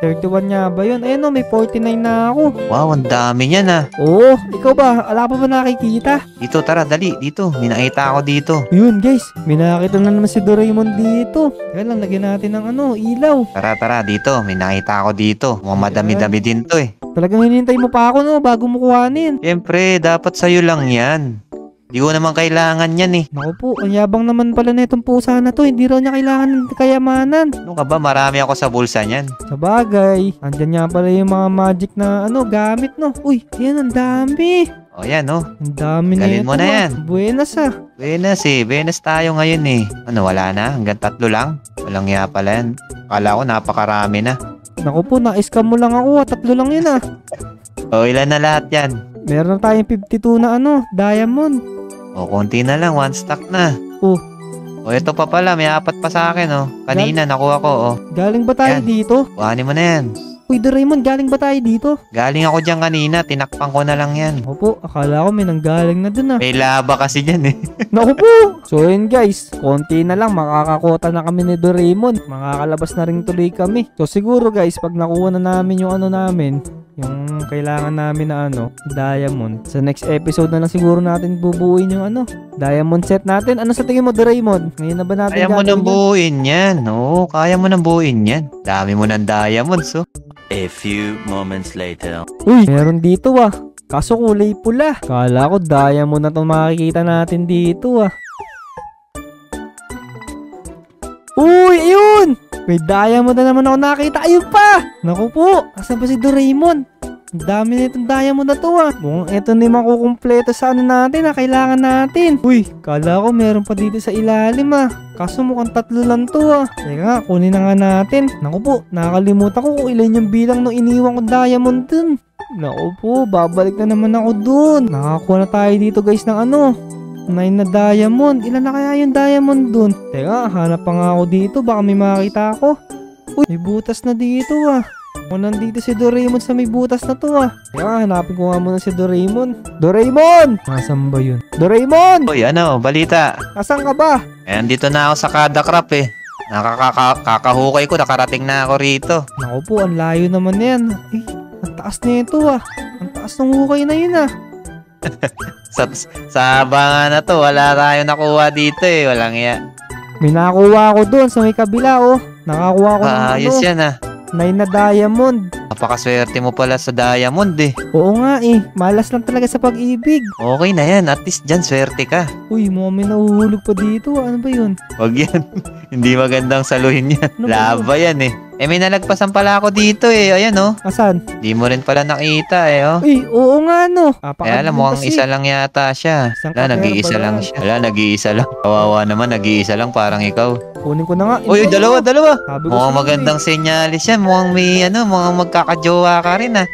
31 nga ba yun? Ayun may 49 na ako. Wow, ang dami niyan Oo, ikaw ba? Ala pa ba nakikita? Dito, tara, dali. Dito, may nakita ako dito. Yun guys, may nakakita na naman si Doraemon dito. Kaya lang, lagyan natin ng ilaw. Tara, dito. May nakita ako dito. Mukhang madami-dami din to Talagang hinintay mo pa ako bago mo kuhanin. Siyempre, dapat sa'yo lang yan. Di ko naman kailangan yan Naku po, ang yabang naman pala na itong pusa na to. Hindi raw niya kailangan ng kayamanan. Ano ka ba? Marami ako sa bulsa niyan. Sabagay, andyan nga pala yung mga magic na gamit Uy, yan ang dami. O yan Ang dami na Galin mo na yan. Buenas Buenas tayo ngayon wala na? Hanggang 3 lang? Walang nga pala yan. Akala ko napakarami na. Naku po, na-scam mo lang ako 3 lang yun O ilan na lahat yan? Meron na tayong 52 na diamond. O konti na lang, 1 stack na. O ito pa pala, may 4 pa sa akin Kanina nakuha ko Galing ba tayo Yan. dito? Kuhanin mo na yan. Uy, Doraemon, galing ba tayo dito? Galing ako dyan kanina, tinakpan ko na lang yan. Opo, akala ko may nanggaling na dun May laba kasi dyan Naku po! So yun guys, konti na lang makakakota na kami ni Doraemon. Makakalabas na rin tuloy kami. So siguro guys, pag nakuha na namin yung namin, yung kailangan namin na diamond. Sa next episode na lang siguro natin bubuuin yung diamond set natin. Ano sa tingin mo, Doraemon? Ngayon na ba natin Kaya mo nang buuin yan. Oo, kaya mo nang buuin yan. Dami mo ng diamonds A few moments later. Uy, meron dito kaso kulay pula. Kala ko diamond na itong makikita natin dito Uy, ayun! May diamond na naman ako nakita. Ayun pa! Naku po, asan ba si Doraemon? Ang dami na itong diamond na to Mukhang ito na yung makukumpleto sa natin kailangan natin. Uy, kala ko meron pa dito sa ilalim Kaso mukhang 3 lang to Teka nga, kunin na nga natin. Naku po, nakakalimutan ko kung ilan yung bilang nung iniwan kong diamond dun. Naku po, babalik na naman ako dun. Nakakuha na tayo dito guys ng 9 na diamond. Ilan na kaya yung diamond dun? Teka, hanap pa nga ako dito. Baka may makita ako. Uy, may butas na dito Kung nandito si Doraemon sa may butas na to Teka, hanapin ko nga muna si Doraemon. Doraemon! Nasaan ba yun? Doraemon! Uy, balita? Nasaan ka ba? Dito na ako sa Kada Crop kakahukay ko, nakarating na ako rito. Naku po, ang layo naman yan. Ang taas na ito Ang taas ng hukay na yun Sa abangan na to, wala tayo nakuha dito walang May nakuha ako doon sa may kabila Nakakuha ko ng ayos yan 9 na diamond. Napakaswerte mo pala sa diamond eh. Oo nga eh, malas lang talaga sa pag-ibig. Okay na yan, at least dyan swerte ka. Uy, mga may nahuhulog pa dito. Ano ba yun? Wag yan. Hindi magandang saluhin yan. Ano ba Lava yan eh. May nalagpasan pala ako dito eh. Ayan oh. Asan? Di mo rin pala nakita eh oh. Uy, oo nga no. Kaya alam mo, isa lang yata siya. Isang Wala, kapera nag-iisa pala. lang siya. Wala, nag-iisa lang. Kawawa naman, nag-iisa lang parang ikaw. Kunin ko na nga. Uy, dalawa. Sabi ko Mukhang sa'yo, magandang senyalis yan. Mukhang magkakajowa ka rin ah.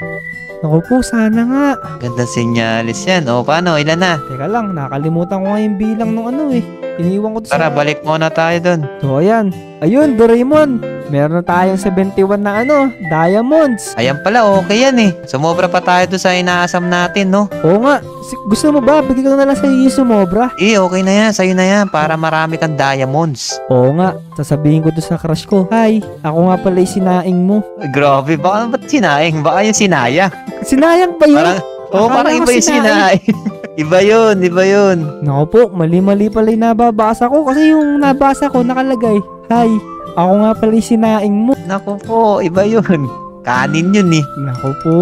Naku po, sana nga. Gandang senyalis yan. O, paano? Ilan na? Teka lang, nakalimutan ko nga yung bilang nung ano eh. Iniwan ko to Tara, balik muna tayo dun. So ayan. Ayun, Doraemon. Meron na tayong 71 na diamonds. Ayan pala, okay yan eh. Sumobra pa tayo doon sa inaasam natin, no? Oo nga. Gusto mo ba? Bigyan ko na lang sa iyo sumobra. Okay na yan. Sa'yo na yan. Para marami kang diamonds. Oo nga. Sasabihin ko to sa crush ko. Hi, ako nga pala yung sinaing mo. Ay, grabe. Ba't sinayang? Baka yung sinaya? Sinayang ba yun? Parang, Akala parang ko iba yung sinayang. Iba yun. Naku po, mali-mali pala yung nababasa ko. Kasi yung nabasa ko nakalagay. Hi, ako nga pala yung sinaing mo. Naku po, iba yun. Kanin yun eh. Naku po,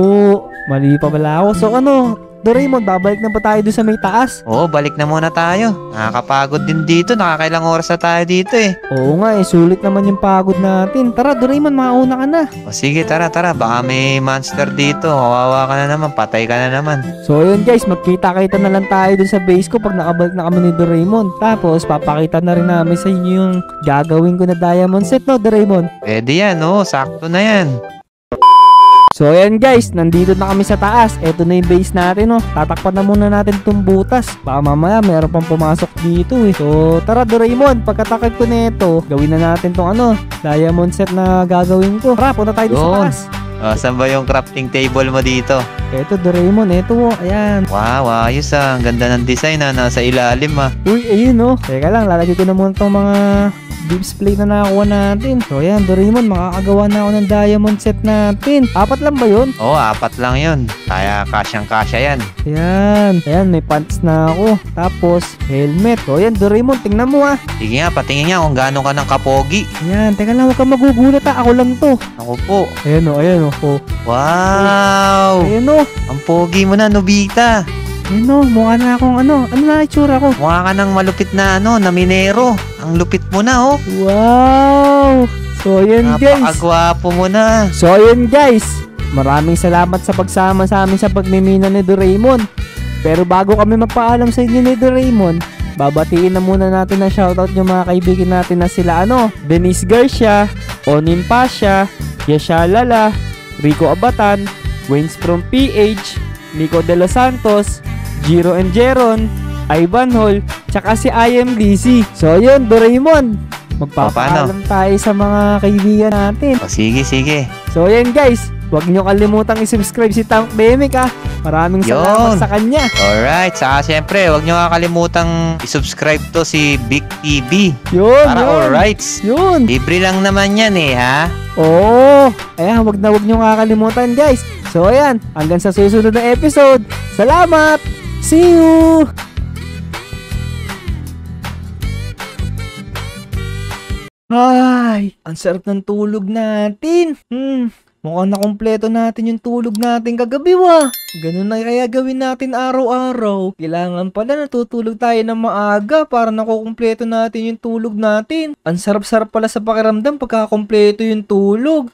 mali pa pala ako. So ano, Doraemon, babalik na ba tayo doon sa may taas? Oo, balik na muna tayo. Nakakapagod din dito. Nakakailang oras na tayo dito eh. Oo nga, sulit naman yung pagod natin. Tara, Doraemon, mauna ka na. O sige, tara. Baka may monster dito. Kawawa ka na naman. Patay ka na naman. So ayun guys, magkita-kita na lang tayo dun sa base ko pag nakabalik na kami ni Doraemon. Tapos papakita na rin namin sa inyo yung gagawin ko na diamond set, no Doraemon? Pwede yan, oh. Sakto na yan. So ayan guys, nandito na kami sa taas. Eto na yung base natin, no. Tatakpan na muna natin itong butas. Baka mamaya meron pang pumasok dito eh. So tara Doraemon, pagkatakip ko nito, gawin na natin tong diamond set na gagawin ko. Tara, punta tayo dun sa Yun. taas. Saan ba yung crafting table mo dito? Eto Doraemon, eto, ayan. Wow, ayos ah. Ang ganda ng design ah. Nasa ilalim ah. Uy, ayun no. Teka lang, lalagay ko na muna itong mga display na nakakuha natin. So ayan, Doraemon, makakagawa na ako ng diamond set natin. 4 lang ba yun? Oo, 4 lang yun. Kaya kasyang-kasya yan. Ayan, may pants na ako. Tapos, helmet. So ayan, Doraemon, tingnan mo ah. Sige nga, patingin nga kung gaano ka ng kapogi. Ayan, teka lang, huwag kang magugulat ah. Ako lang to. Ako po. Ayan o. Oh. Wow! Ayan o. Ang pogi mo na, Nobita. Ayan o, mukha na akong ano na itsura ko. Mukha ka ng malupit na na minero. Ang lupit mo na, oh. Wow! So ayan guys. Napakagwapo mo na. So ayun guys, maraming salamat sa pagsama sa amin sa pagmimina ni Doraemon. Pero bago kami magpaalam sa inyo ni Doraemon, babatiin na muna natin na shoutout yung mga kaibigan natin na sila Denise Garcia, Onin Pasha, Yesha Lala, Rico Abatan, Waynes from PH, Nico De Los Santos, Jiro and Jeron, Ivan Hall, tsaka si IMDC. So ayun, Doraemon, magpapaalam tayo sa mga kaibigan natin. O, sige. So ayan guys, huwag nyo kalimutang i-subscribe si Tank Demic ah. Maraming salamat Yun. sa kanya. Alright, saka syempre, huwag nyo kakalimutang i-subscribe to si Big TV. Yun, Para yun. alright. Yun. Libre lang naman yan eh, ha? Oo. Ayan, huwag nyo kakalimutan guys. So ayan, hanggang sa susunod na episode. Salamat! See you! Ay, ang sarap ng tulog natin. Mukhang nakumpleto natin yung tulog natin kagabi Ganun na kaya gawin natin araw-araw. Kailangan pala natutulog tayo ng maaga para nakukumpleto natin yung tulog natin. Ang sarap-sarap pala sa pakiramdam pagkakumpleto yung tulog.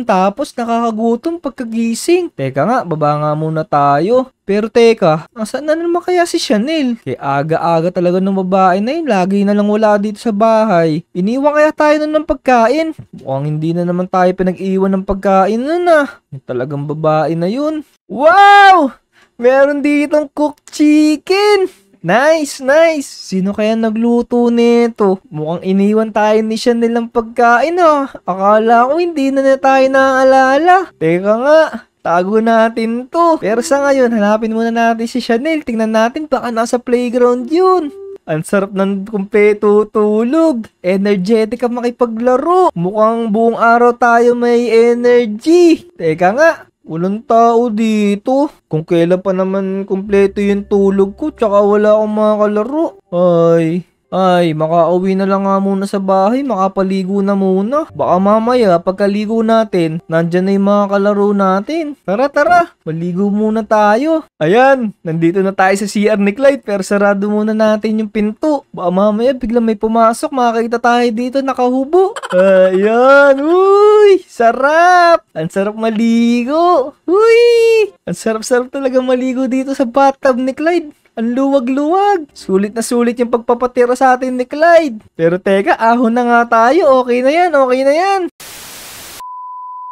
Tapos nakakagutom pagkagising. Teka nga, baba nga muna tayo. Pero teka, nasaan na naman kaya si Chanel? Kaya aga-aga talaga ng babae na yun. Lagi na lang wala dito sa bahay. Iniwan kaya tayo nun ng pagkain? Mukhang hindi na naman tayo pinag-iwan ng pagkain nun Yung talagang babae na yun. Wow! Meron ditong cooked chicken! Nice! Sino kaya nagluto nito? Mukhang iniwan tayo ni Chanel ng pagkain Akala ko hindi na tayo naaalala. Teka nga. Tago natin to. Pero sa ngayon, hanapin muna natin si Chanel. Tingnan natin baka nasa playground yun. Ang sarap ng kumpleto tulog. Energetic ka makipaglaro. Mukhang buong araw tayo may energy. Teka nga, walang tao dito. Kung kailan pa naman kumpleto yung tulog ko, tsaka wala akong makakalaro. Ay, Ay, makauwi na lang nga muna sa bahay, makapaligo na muna. Baka mamaya, pagkaligo natin, nandyan na yung mga kalaro natin. Tara, maligo muna tayo. Ayan, nandito na tayo sa CR ni Clyde, pero sarado muna natin yung pinto. Baka mamaya, biglang may pumasok, makakita tayo dito, nakahubo. Ayan, uy, sarap. Ang sarap maligo. Uy, ang sarap-sarap talaga maligo dito sa bathtub ni Clyde. Ang luwag-luwag. Sulit na sulit yung pagpapatira sa atin ni Clyde. Pero teka, ahon na nga tayo. Okay na yan.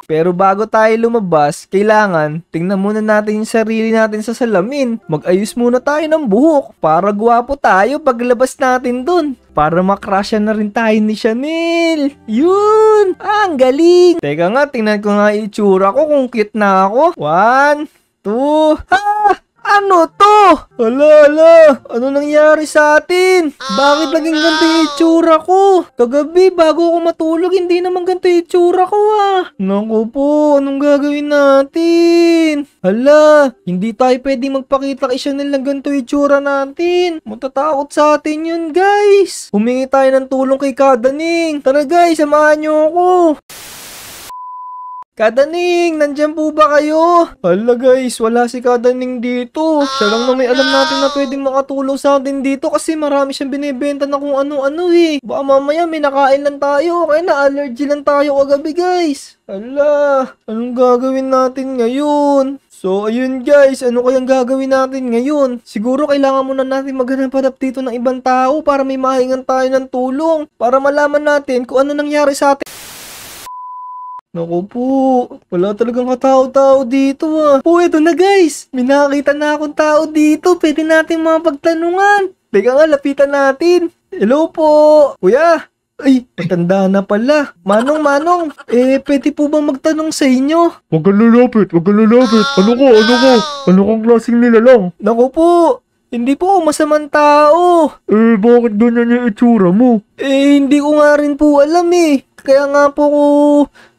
Pero bago tayo lumabas, kailangan tingnan muna natin yung sarili natin sa salamin. Mag-ayos muna tayo ng buhok para gwapo tayo paglabas natin dun. Para makrasyan na rin tayo ni Chanel. Yun! Ang galing! Teka nga, tingnan ko nga itsura ko kung cute na ako. 1, 2, Ano to? Ala, ano nangyari sa atin? Bakit naging ganito yung itsura ko? Kagabi, bago ako matulog, hindi naman ganito yung itsura ko Naku po, anong gagawin natin? Hala, hindi tayo pwedeng magpakita kay Chanel ng ganito yung itsura natin. Matatakot sa atin yun, guys. Humingi tayo ng tulong kay Kadaning. Tara guys, samahan niyo ako. Kadaning, nandyan po ba kayo? Hala guys, wala si Kadaning dito. Siya lang na may alam natin na pwedeng makatulong sa atin dito kasi marami siyang binibenta na kung ano-ano eh. Baka mamaya may nakain lang tayo, kaya na allergy lang tayo kagabi guys. Hala, anong gagawin natin ngayon? So ayun guys, ano kayang gagawin natin ngayon? Siguro kailangan muna natin maghanap-hanap dito ng ibang tao para may mahingan tayo ng tulong. Para malaman natin kung ano nangyari sa atin. Naku po, wala talagang katao-tao dito Po, ito na guys. May nakakita na akong tao dito. Pwede natin mga pagtanungan. Teka nga, lapitan natin. Hello po. Kuya. Ay, matanda na pala. Manong. Pwede po bang magtanong sa inyo? Huwag kang lalapit. Ano ko? Ano kang klaseng nilalang? Naku po, hindi po masamang tao. Bakit ganyan yung itsura mo? Hindi ko nga rin po alam Kaya nga po ko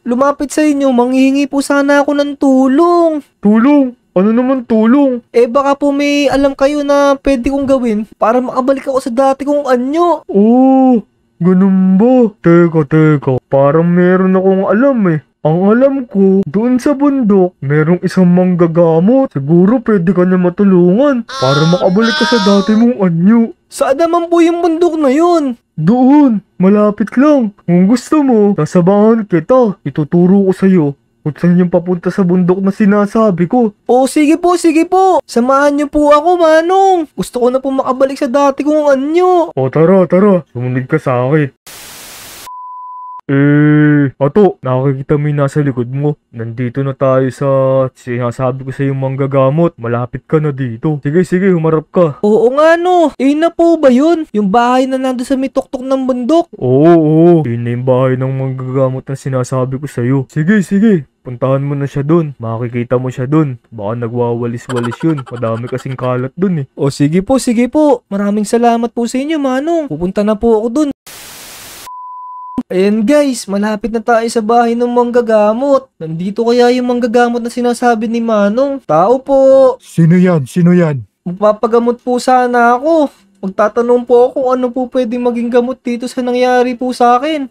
lumapit sa inyo, manghihingi po sana ako ng tulong. Tulong? Ano naman tulong? Baka po may alam kayo na pwede kong gawin para makabalik ako sa dati kong anyo. Oh, ganun ba? Teka. Parang meron akong alam Ang alam ko, doon sa bundok, merong isang manggagamot. Siguro pwede ka na matulungan para makabalik ka sa dati mong anyo. Saan naman po yung bundok na yun? Doon, malapit lang. Kung gusto mo, sasabahan kita. Ituturo ko sa'yo kung saan yung papunta sa bundok na sinasabi ko. Sige po. Samahan niyo po ako, Manong. Gusto ko na po makabalik sa dati kong anyo. Tara. Sumunod ka sa akin. Ato, nakakita mo yung nasa likod mo. Nandito na tayo sa sinasabi ko sa yung manggagamot. Malapit ka na dito. Sige, humarap ka. Oo nga no. Na po ba yun? Yung bahay na nandun sa may tuktok ng bundok? Oo. Yun na yung bahay ng manggagamot na sinasabi ko sa'yo. Sige. Puntahan mo na siya dun. Makikita mo siya dun. Baka nagwawalis-walis yun. Madami kasing kalat dun Sige po. Maraming salamat po sa inyo, Manong. Pupunta na po ako dun. Ayan guys, malapit na tayo sa bahay ng manggagamot. Nandito kaya yung manggagamot na sinasabi ni Manong? Tao po. Sino yan? Magpapagamot po sana ako. Magtatanong po ako kung ano po pwedeng maging gamot dito sa nangyari po sa akin.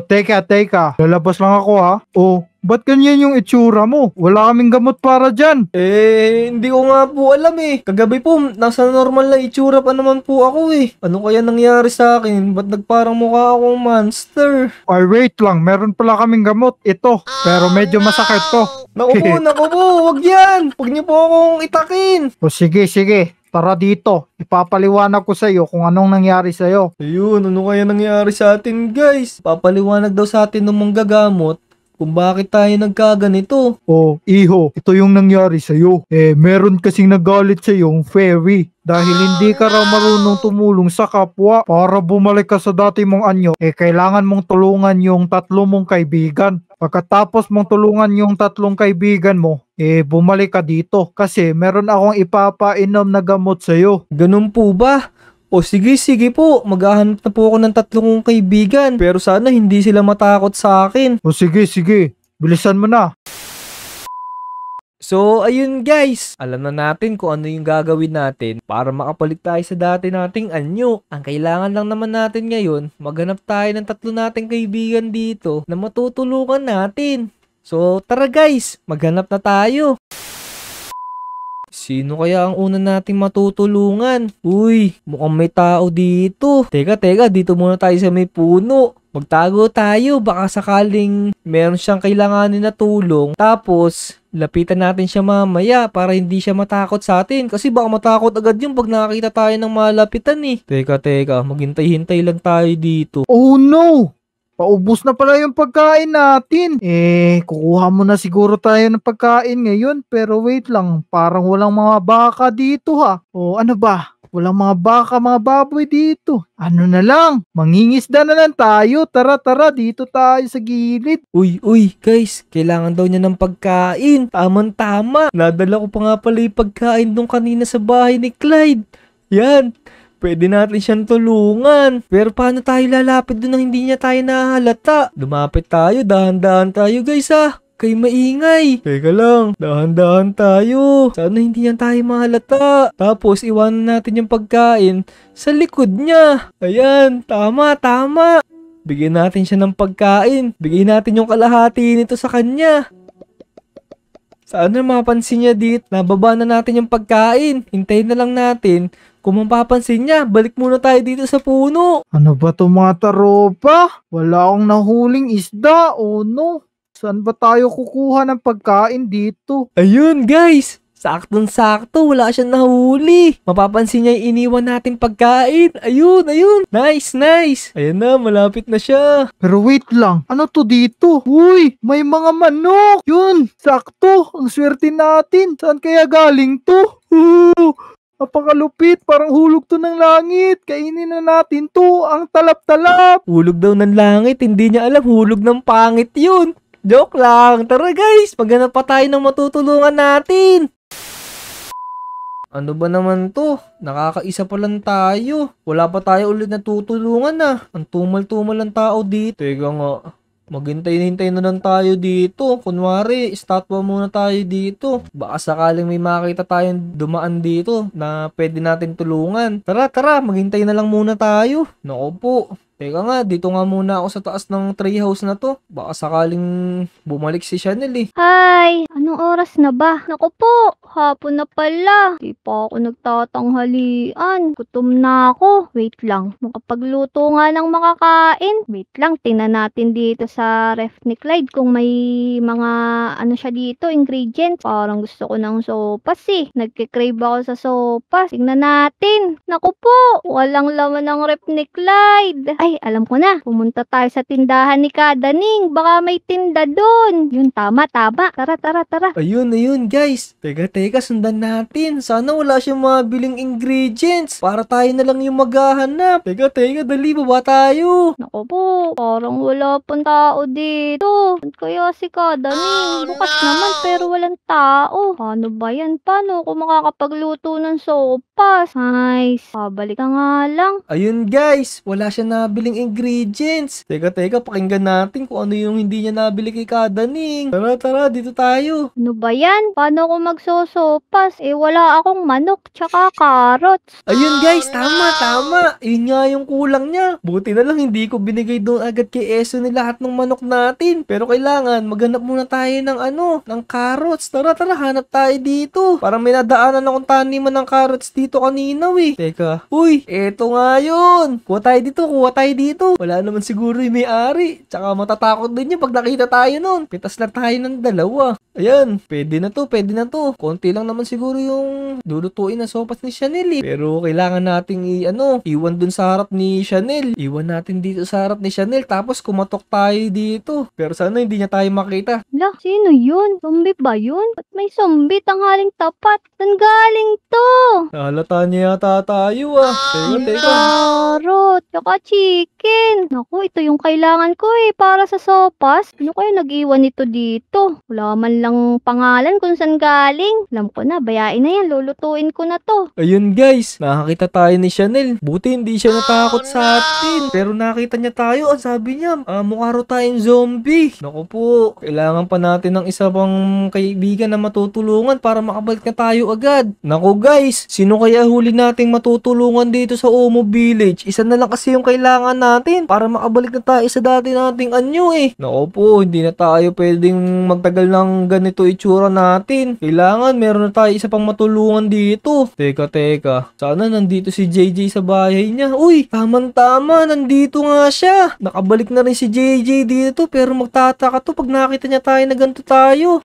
Teka. Lalabas lang ako ba't ganyan yung itsura mo? Wala kaming gamot para dyan. Hindi ko nga po alam Kagabi po, nasa normal na itsura pa naman po ako Ano kaya nangyari sa akin? Ba't nagparang mukha akong monster? Ay, wait lang. Meron pala kaming gamot. Ito. Pero medyo masakit to. Naku po, wag yan. Wag niyo po akong itakin. Sige. Tara dito. Ipapaliwanag ko sa'yo kung anong nangyari sa'yo. Ayun, ano kaya nangyari sa atin guys? Papaliwanag daw sa atin ng manggagamot kung bakit tayo nagkaganito. Iho, ito yung nangyari sa'yo. Meron kasing nagalit sa'yo yung fairy. Dahil hindi ka raw marunong tumulong sa kapwa para bumalik ka sa dati mong anyo, kailangan mong tulungan yung 3 mong kaibigan. Pagkatapos mong tulungan yung 3 kaibigan mo, bumalik ka dito. Kasi meron akong ipapainom na gamot sa'yo. Ganun po ba? Sige po. Maghahanap na po ako ng 3 kong kaibigan. Pero sana hindi sila matakot sa akin. Sige. Bilisan mo na. So, ayun guys. Alam na natin kung ano yung gagawin natin para makapalit tayo sa dati nating anyo. Ang kailangan lang naman natin ngayon, maghanap tayo ng 3 nating kaibigan dito na matutulungan natin. So, tara guys, maghanap na tayo. Sino kaya ang una nating matutulungan? Uy, mukhang may tao dito. Teka, dito muna tayo sa may puno. Magtago tayo, baka sakaling meron siyang kailanganin na tulong. Tapos, lapitan natin siya mamaya para hindi siya matakot sa atin. Kasi baka matakot agad yun pag nakakita tayo ng malapitan eh. Teka, maghintay-hintay lang tayo dito. Oh no! Paubos na pala yung pagkain natin. Kukuha mo na siguro tayo ng pagkain ngayon. Pero wait lang, parang walang mga baka dito ha. O ano ba? Walang mga baka, mga baboy dito. Ano na lang, mangingisda na lang tayo. Tara, dito tayo sa gilid. Uy, guys, kailangan daw niya ng pagkain. Tama. Nadala ko pa nga pala yung pagkain nung kanina sa bahay ni Clyde. Yan. Pwede natin siyang tulungan. Pero paano tayo lalapit doon nang hindi niya tayo nahalata? Lumapit tayo, dahan-dahan tayo guys ha. Kay maingay. Teka lang, dahan-dahan tayo. Sana hindi niya tayo mahalata. Tapos iwanan natin yung pagkain sa likod niya. Ayan, tama. Bigyan natin siya ng pagkain. Bigyan natin yung kalahati nito sa kanya. Sana mapansin niya dito. Nababa na natin yung pagkain. Hintayin na lang natin. Kung mapapansin niya, balik muna tayo dito sa puno. Ano ba to mga taropa? Wala akong nahuling isda. Oh no. Saan ba tayo kukuha ng pagkain dito? Ayun guys. Saktong-sakto. Wala siyang nahuli. Mapapansin niya yung iniwan natin pagkain. Ayun. Nice. Ayan na, malapit na siya. Pero wait lang. Ano to dito? Uy, may mga manok. Yun, sakto. Ang swerte natin. Saan kaya galing to? Napakalupit, parang hulog to ng langit. Kainin na natin to, ang talap-talap. Hulog daw ng langit, hindi niya alam, hulog ng pangit yun. Joke lang. Tara guys, maghanap pa tayo ng matutulungan natin. Ano ba naman to? Nakakaisa pa lang tayo. Wala pa tayo ulit natutulungan na. Ang tumal-tumal ng tao dito. Teka nga. Maghintay na lang tayo dito. Kunwari, estatwa muna tayo dito. Baka sakaling may makita tayong dumaan dito na pwede natin tulungan. Tara, maghintay na lang muna tayo. Naku po. Teka nga, dito nga muna ako sa taas ng treehouse na to. Baka sakaling bumalik si Chanel eh. Hi! Anong oras na ba? Naku po! Hapon na pala. Di pa ako nagtatanghalian. Gutom na ako. Wait lang. Makapagluto nga ng makakain. Wait lang. Tingnan natin dito sa ref ni Clyde kung may mga ano siya dito, ingredients. Parang gusto ko ng sopas eh. Nagkikrave ako sa sopas. Tingnan natin. Naku po! Walang laman ng ref ni Clyde. Ay, alam ko na. Pumunta tayo sa tindahan ni Kadaning. Baka may tinda doon. Yun, tama. Tara. Ayun, guys. Teka, sundan natin. Sana wala siyang mabiling ingredients. Para tayo na lang yung maghahanap. Teka, dali, baba tayo. Naku po, parang wala pang tao dito. Saan kaya si Kadaning? Bukas naman pero walang tao. Paano ba yan? Paano ako makakapagluto ng sopas? Nice. Pabalik na nga lang. Ayun guys, wala siya nabiling ingredients. Teka, pakinggan natin kung ano yung hindi niya nabili kay Kadaning. Tara, dito tayo. Ano ba yan? Paano ako magsosopas? Wala akong manok tsaka carrots. Ayun guys, tama. Yun nga yung kulang niya. Buti na lang hindi ko binigay doon agad kay Eso ni lahat ng manok natin. Pero kailangan maghanap muna tayo ng carrots. Tara, hanap tayo dito. Parang may nadaanan akong taniman ng carrots dito kanina eh. Teka, uy, eto nga yun. Kuha tayo dito. Wala naman siguro yung may-ari. Tsaka matatakot din yun pag nakita tayo nun. Pitas lang tayo ng 2. Ayan, pwede na to. Konti lang naman siguro yung lulutuin na sopas ni Chanel eh. Pero kailangan nating iwan dun sa harap ni Chanel. Iwan natin dito sa harap ni Chanel. Tapos kumatok tayo dito. Pero sana hindi niya tayo makita. La, sino yun? Zombie ba yun? Ba't may zombie tanghaling tapat? Saan galing to? Nahalata niya yata tayo ah. Teka. Carrot, tsaka chicken. Naku, ito yung kailangan ko para sa sopas. Ano kayo nag-iwan nito dito? Wala man lang pangalan kung saan galing. Alam ko na, bayain na yan. Lulutuin ko na to. Ayun guys, nakakita tayo ni Chanel. Buti hindi siya natakot sa atin. Pero nakita niya tayo, ang sabi niya, mukha raw tayong zombie. Naku po, kailangan pa natin ng isa pang kaibigan na matutulungan para makabalik na tayo agad. Naku guys, sino kaya huli nating matutulungan dito sa Omo Village? Isa na lang kasi yung kailangan natin para makabalik na tayo sa dati nating anyo eh. Naku po, hindi na tayo pwedeng magtagal ng ganito itsura natin. Kailangan meron na tayo isa pang matulungan dito. Teka. Sana nandito si JJ sa bahay niya. Uy, tama, nandito nga siya. Nakabalik na rin si JJ dito pero magtataka to pag nakita niya tayo na ganito tayo.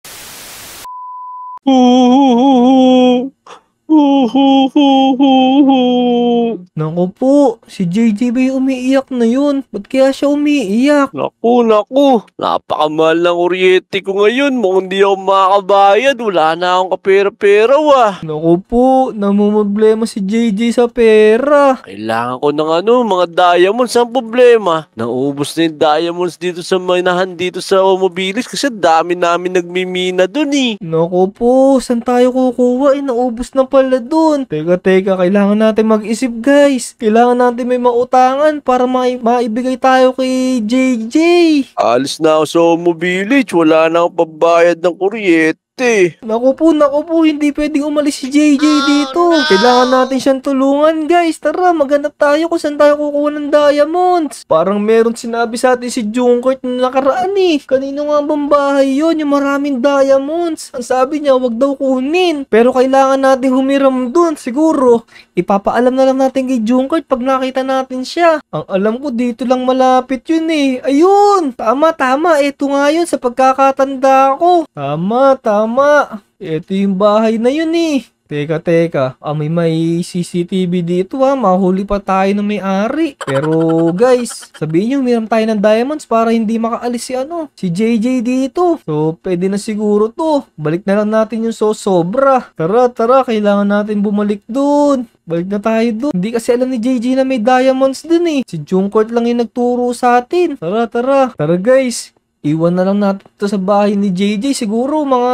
Naku po, si JJ ba yung umiiyak na yun? Ba't kaya siya umiiyak? Naku. Napakamahal ng kuryente ko ngayon. Mukhang di ako makakabayad. Wala na akong kapera-pera Naku po, namumblema si JJ sa pera. Kailangan ko ng mga diamonds. Ang problema, naubos na yung diamonds dito sa minahan dito sa Omo Village kasi dami namin nagmimina dun eh. Naku po, saan tayo kukuha? Naubos na pala dun. Teka, kailangan natin mag-isip guys. Kailangan natin may mautangan para maibigay tayo kay JJ. Alis na ako sa Omo Village. Wala na akong pambayad ng kuryente. Naku po, hindi pwedeng umalis si JJ dito. Kailangan natin siyang tulungan guys. Tara, maghanap tayo kung saan tayo kukuha ng diamonds. Parang meron sinabi sa atin si Junkert na nakaraan eh. Kanino nga bang bahay yun? Yung maraming diamonds. Ang sabi niya, wag daw kunin. Pero kailangan natin humiram dun. Siguro, ipapaalam na lang natin kay Junkert pag nakita natin siya. Ang alam ko dito lang malapit yun eh. Ayun! Tama. Ito nga yun sa pagkakatanda ko. Tama. Ito yung bahay na yun eh. Teka. May CCTV dito mahuli pa tayo ng may-ari. Pero guys, sabihin nyo, umiram tayo ng diamonds para hindi makaalis si JJ dito. So, pwede na siguro to. Balik na lang natin yung sobra. Tara, kailangan natin bumalik dun. Balik na tayo dun. Hindi kasi alam ni JJ na may diamonds dun eh. Si Junkert lang yung nagturo sa atin. Tara guys. Iwan na lang natin ito sa bahay ni JJ. Siguro mga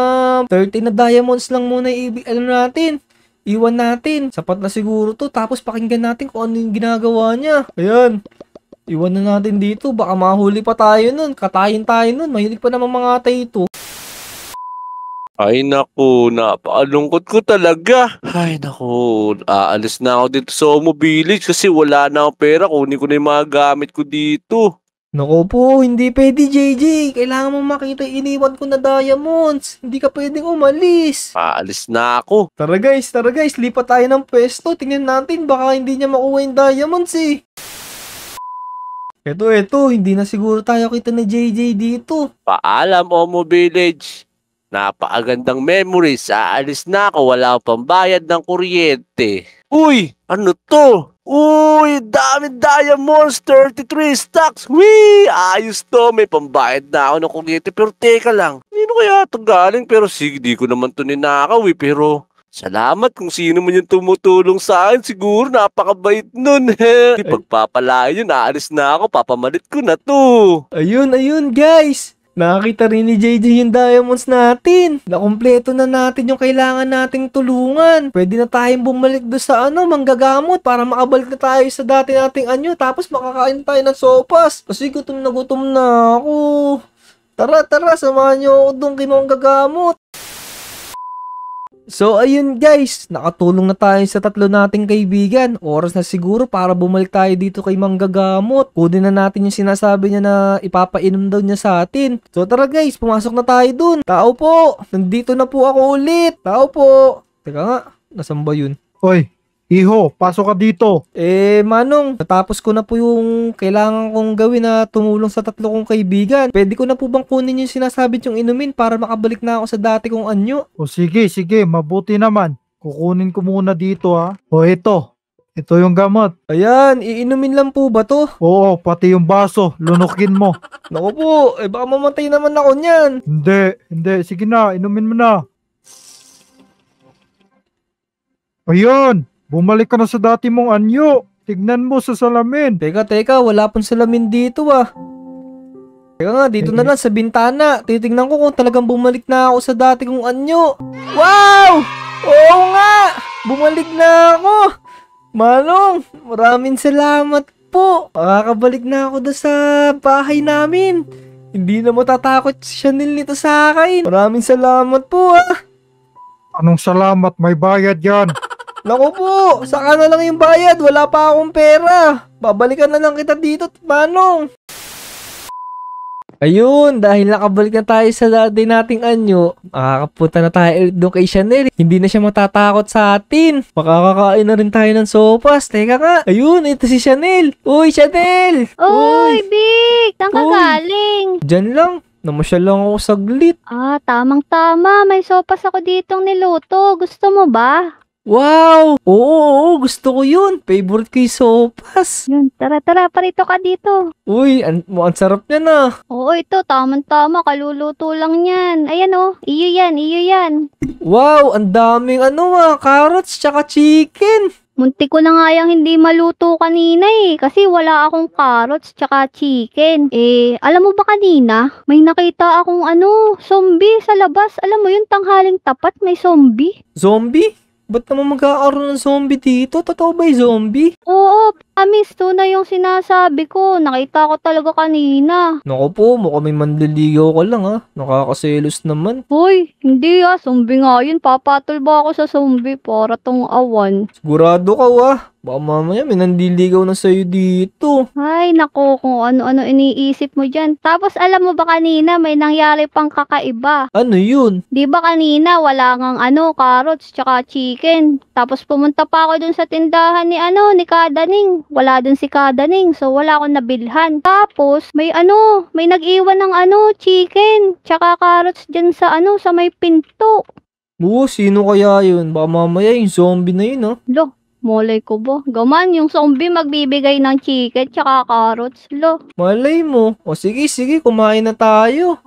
30 na diamonds lang muna natin. Iwan natin. Sapat na siguro to. Tapos pakinggan natin kung ano yung ginagawa niya. Ayan. Iwan na natin dito. Baka mahuli pa tayo nun. Katayin tayo nun. Mahilig pa naman mga atay ito. Ay naku, napakalungkot ko talaga. Ay naku, aalis na ako dito sa Omo Village kasi wala na akong pera. Kunin ko na yung mga gamit ko dito. Naku po, hindi pwede JJ. Kailangan mo makita iniwan ko na diamonds. Hindi ka pwedeng umalis. Aalis na ako. Tara guys, lipat tayo ng pwesto. Tingnan natin, baka hindi niya makuha yung diamonds eh. Ito, hindi na siguro tayo kita ni JJ dito. Paalam Omo Village. Napakagandang memories. Aalis na ako, wala akong pambayad ng kuryente. Uy, ano to? Uy, dami diamonds, 33 stacks. Wee, ayos to. May pambayad na ako ng kuryente. Pero teka lang, sino kaya ito galing? Pero sige, di ko naman to ninakaw Pero salamat kung sino man yung tumutulong sa akin. Siguro napakabait nun. Pagpapalayo yun, aalis na ako. Papamalit ko na to. Ayun guys. Nakakita rin ni JJ yung diamonds natin. Nakumpleto na natin yung kailangan nating tulungan. Pwede na tayong bumalik doon sa manggagamot para makabalik na tayo sa dati nating anyo. Tapos makakain tayo ng sopas. Kasi gutom na ako. Tara, samahan nyo ako doon kay manggagamot. So ayun guys, nakatulong na tayo sa tatlo nating kaibigan. Oras na siguro para bumalik tayo dito kay manggagamot. Kunin na natin yung sinasabi niya na ipapainom daw niya sa atin. So tara guys, pumasok na tayo dun. Tao po, nandito na po ako ulit. Tao po. Teka nga, nasan ba yun? Hoy, Iho, pasok ka dito. Manong, natapos ko na po yung kailangan kong gawin na tumulong sa tatlo kong kaibigan. Pwede ko na po bang kunin yung sinasabi yung inumin para makabalik na ako sa dati kong anyo? O sige, mabuti naman. Kukunin ko muna dito ha. O ito yung gamot. Ayan, iinumin lang po ba to? Oo, pati yung baso, lunukin mo. Naku po, baka mamatay naman ako niyan. Hindi, sige na, inumin mo na. Ayun! Bumalik ka na sa dati mong anyo. Tignan mo sa salamin. Teka, wala pong salamin dito Teka nga, dito na lang sa bintana. Titignan ko kung talagang bumalik na ako sa dati kong anyo. Wow! Oo nga! Bumalik na ako! Manong, maraming salamat po. Makakabalik na ako doon sa bahay namin. Hindi na matatakot si Chanel nito sa akin. Maraming salamat po ah. Anong salamat? May bayad yan. Naku po, saka na lang yung bayad. Wala pa akong pera. Babalikan na lang kita dito, Manong. Ayun, dahil nakabalik na tayo sa dati nating anyo, makakapunta na tayo doon kay Chanel. Hindi na siya matatakot sa atin. Makakakain na rin tayo ng sopas. Teka nga, ayun, ito si Chanel. Uy, Chanel! Uy, Vic! Saan ka Uy. galing? Diyan lang. Namasyal lang ako saglit. Ah, tamang-tama. May sopas ako ditong niluto. Gusto mo ba? Wow! Oo, gusto ko yun. Favorite ko yung sopas. Yun, tara, parito ka dito. Uy, ang sarap niya na. Oo, ito, tamang-tama. Kaluluto lang yan. Ayan oh, iyo yan. Wow, ang daming carrots tsaka chicken. Munti ko na nga yung hindi maluto kanina kasi wala akong carrots tsaka chicken. Alam mo ba kanina, may nakita akong zombie sa labas. Alam mo yun, tanghaling tapat may zombie. Zombie? Ba't naman magkakaroon ng zombie dito? Totoo ba yung zombie? Oo, promise, to na yung sinasabi ko. Nakita ko talaga kanina. Naku po, mukhang may manliligaw ka lang Nakakaselos naman. Hoy, hindi zombie nga yun. Papatol ba ako sa zombie para tong awan? Sigurado ka Baka mamaya may nandiligaw na sa'yo dito. Ay, nako, kung ano-ano iniisip mo dyan. Tapos alam mo ba kanina may nangyari pang kakaiba? Ano yun? Di ba kanina wala ngang carrots tsaka chicken. Tapos pumunta pa ako dun sa tindahan ni Kadaning. Wala dun si Kadaning, so wala akong nabilhan. Tapos may nag-iwan ng chicken tsaka carrots dyan sa sa may pinto. Oo, sino kaya yun? Baka mamaya yung zombie na yun Lo, malay ko ba? Gaman, yung zombie magbibigay ng chicken tsaka carrots. Lo. Malay mo. O sige, kumain na tayo.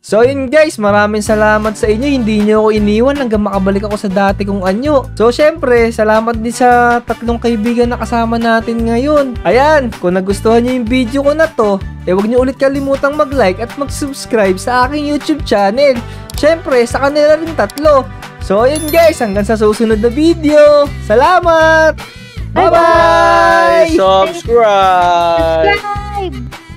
So yun guys, maraming salamat sa inyo. Hindi nyo ako iniwan hanggang makabalik ako sa dati kong anyo. So syempre, salamat din sa tatlong kaibigan na kasama natin ngayon. Ayan, kung nagustuhan nyo yung video ko na to, huwag nyo ulit kalimutang mag-like at mag-subscribe sa aking YouTube channel. Syempre, sa kanila rin tatlo. So ayun guys, hanggang sa susunod na video. Salamat! Bye-bye! Subscribe! Subscribe!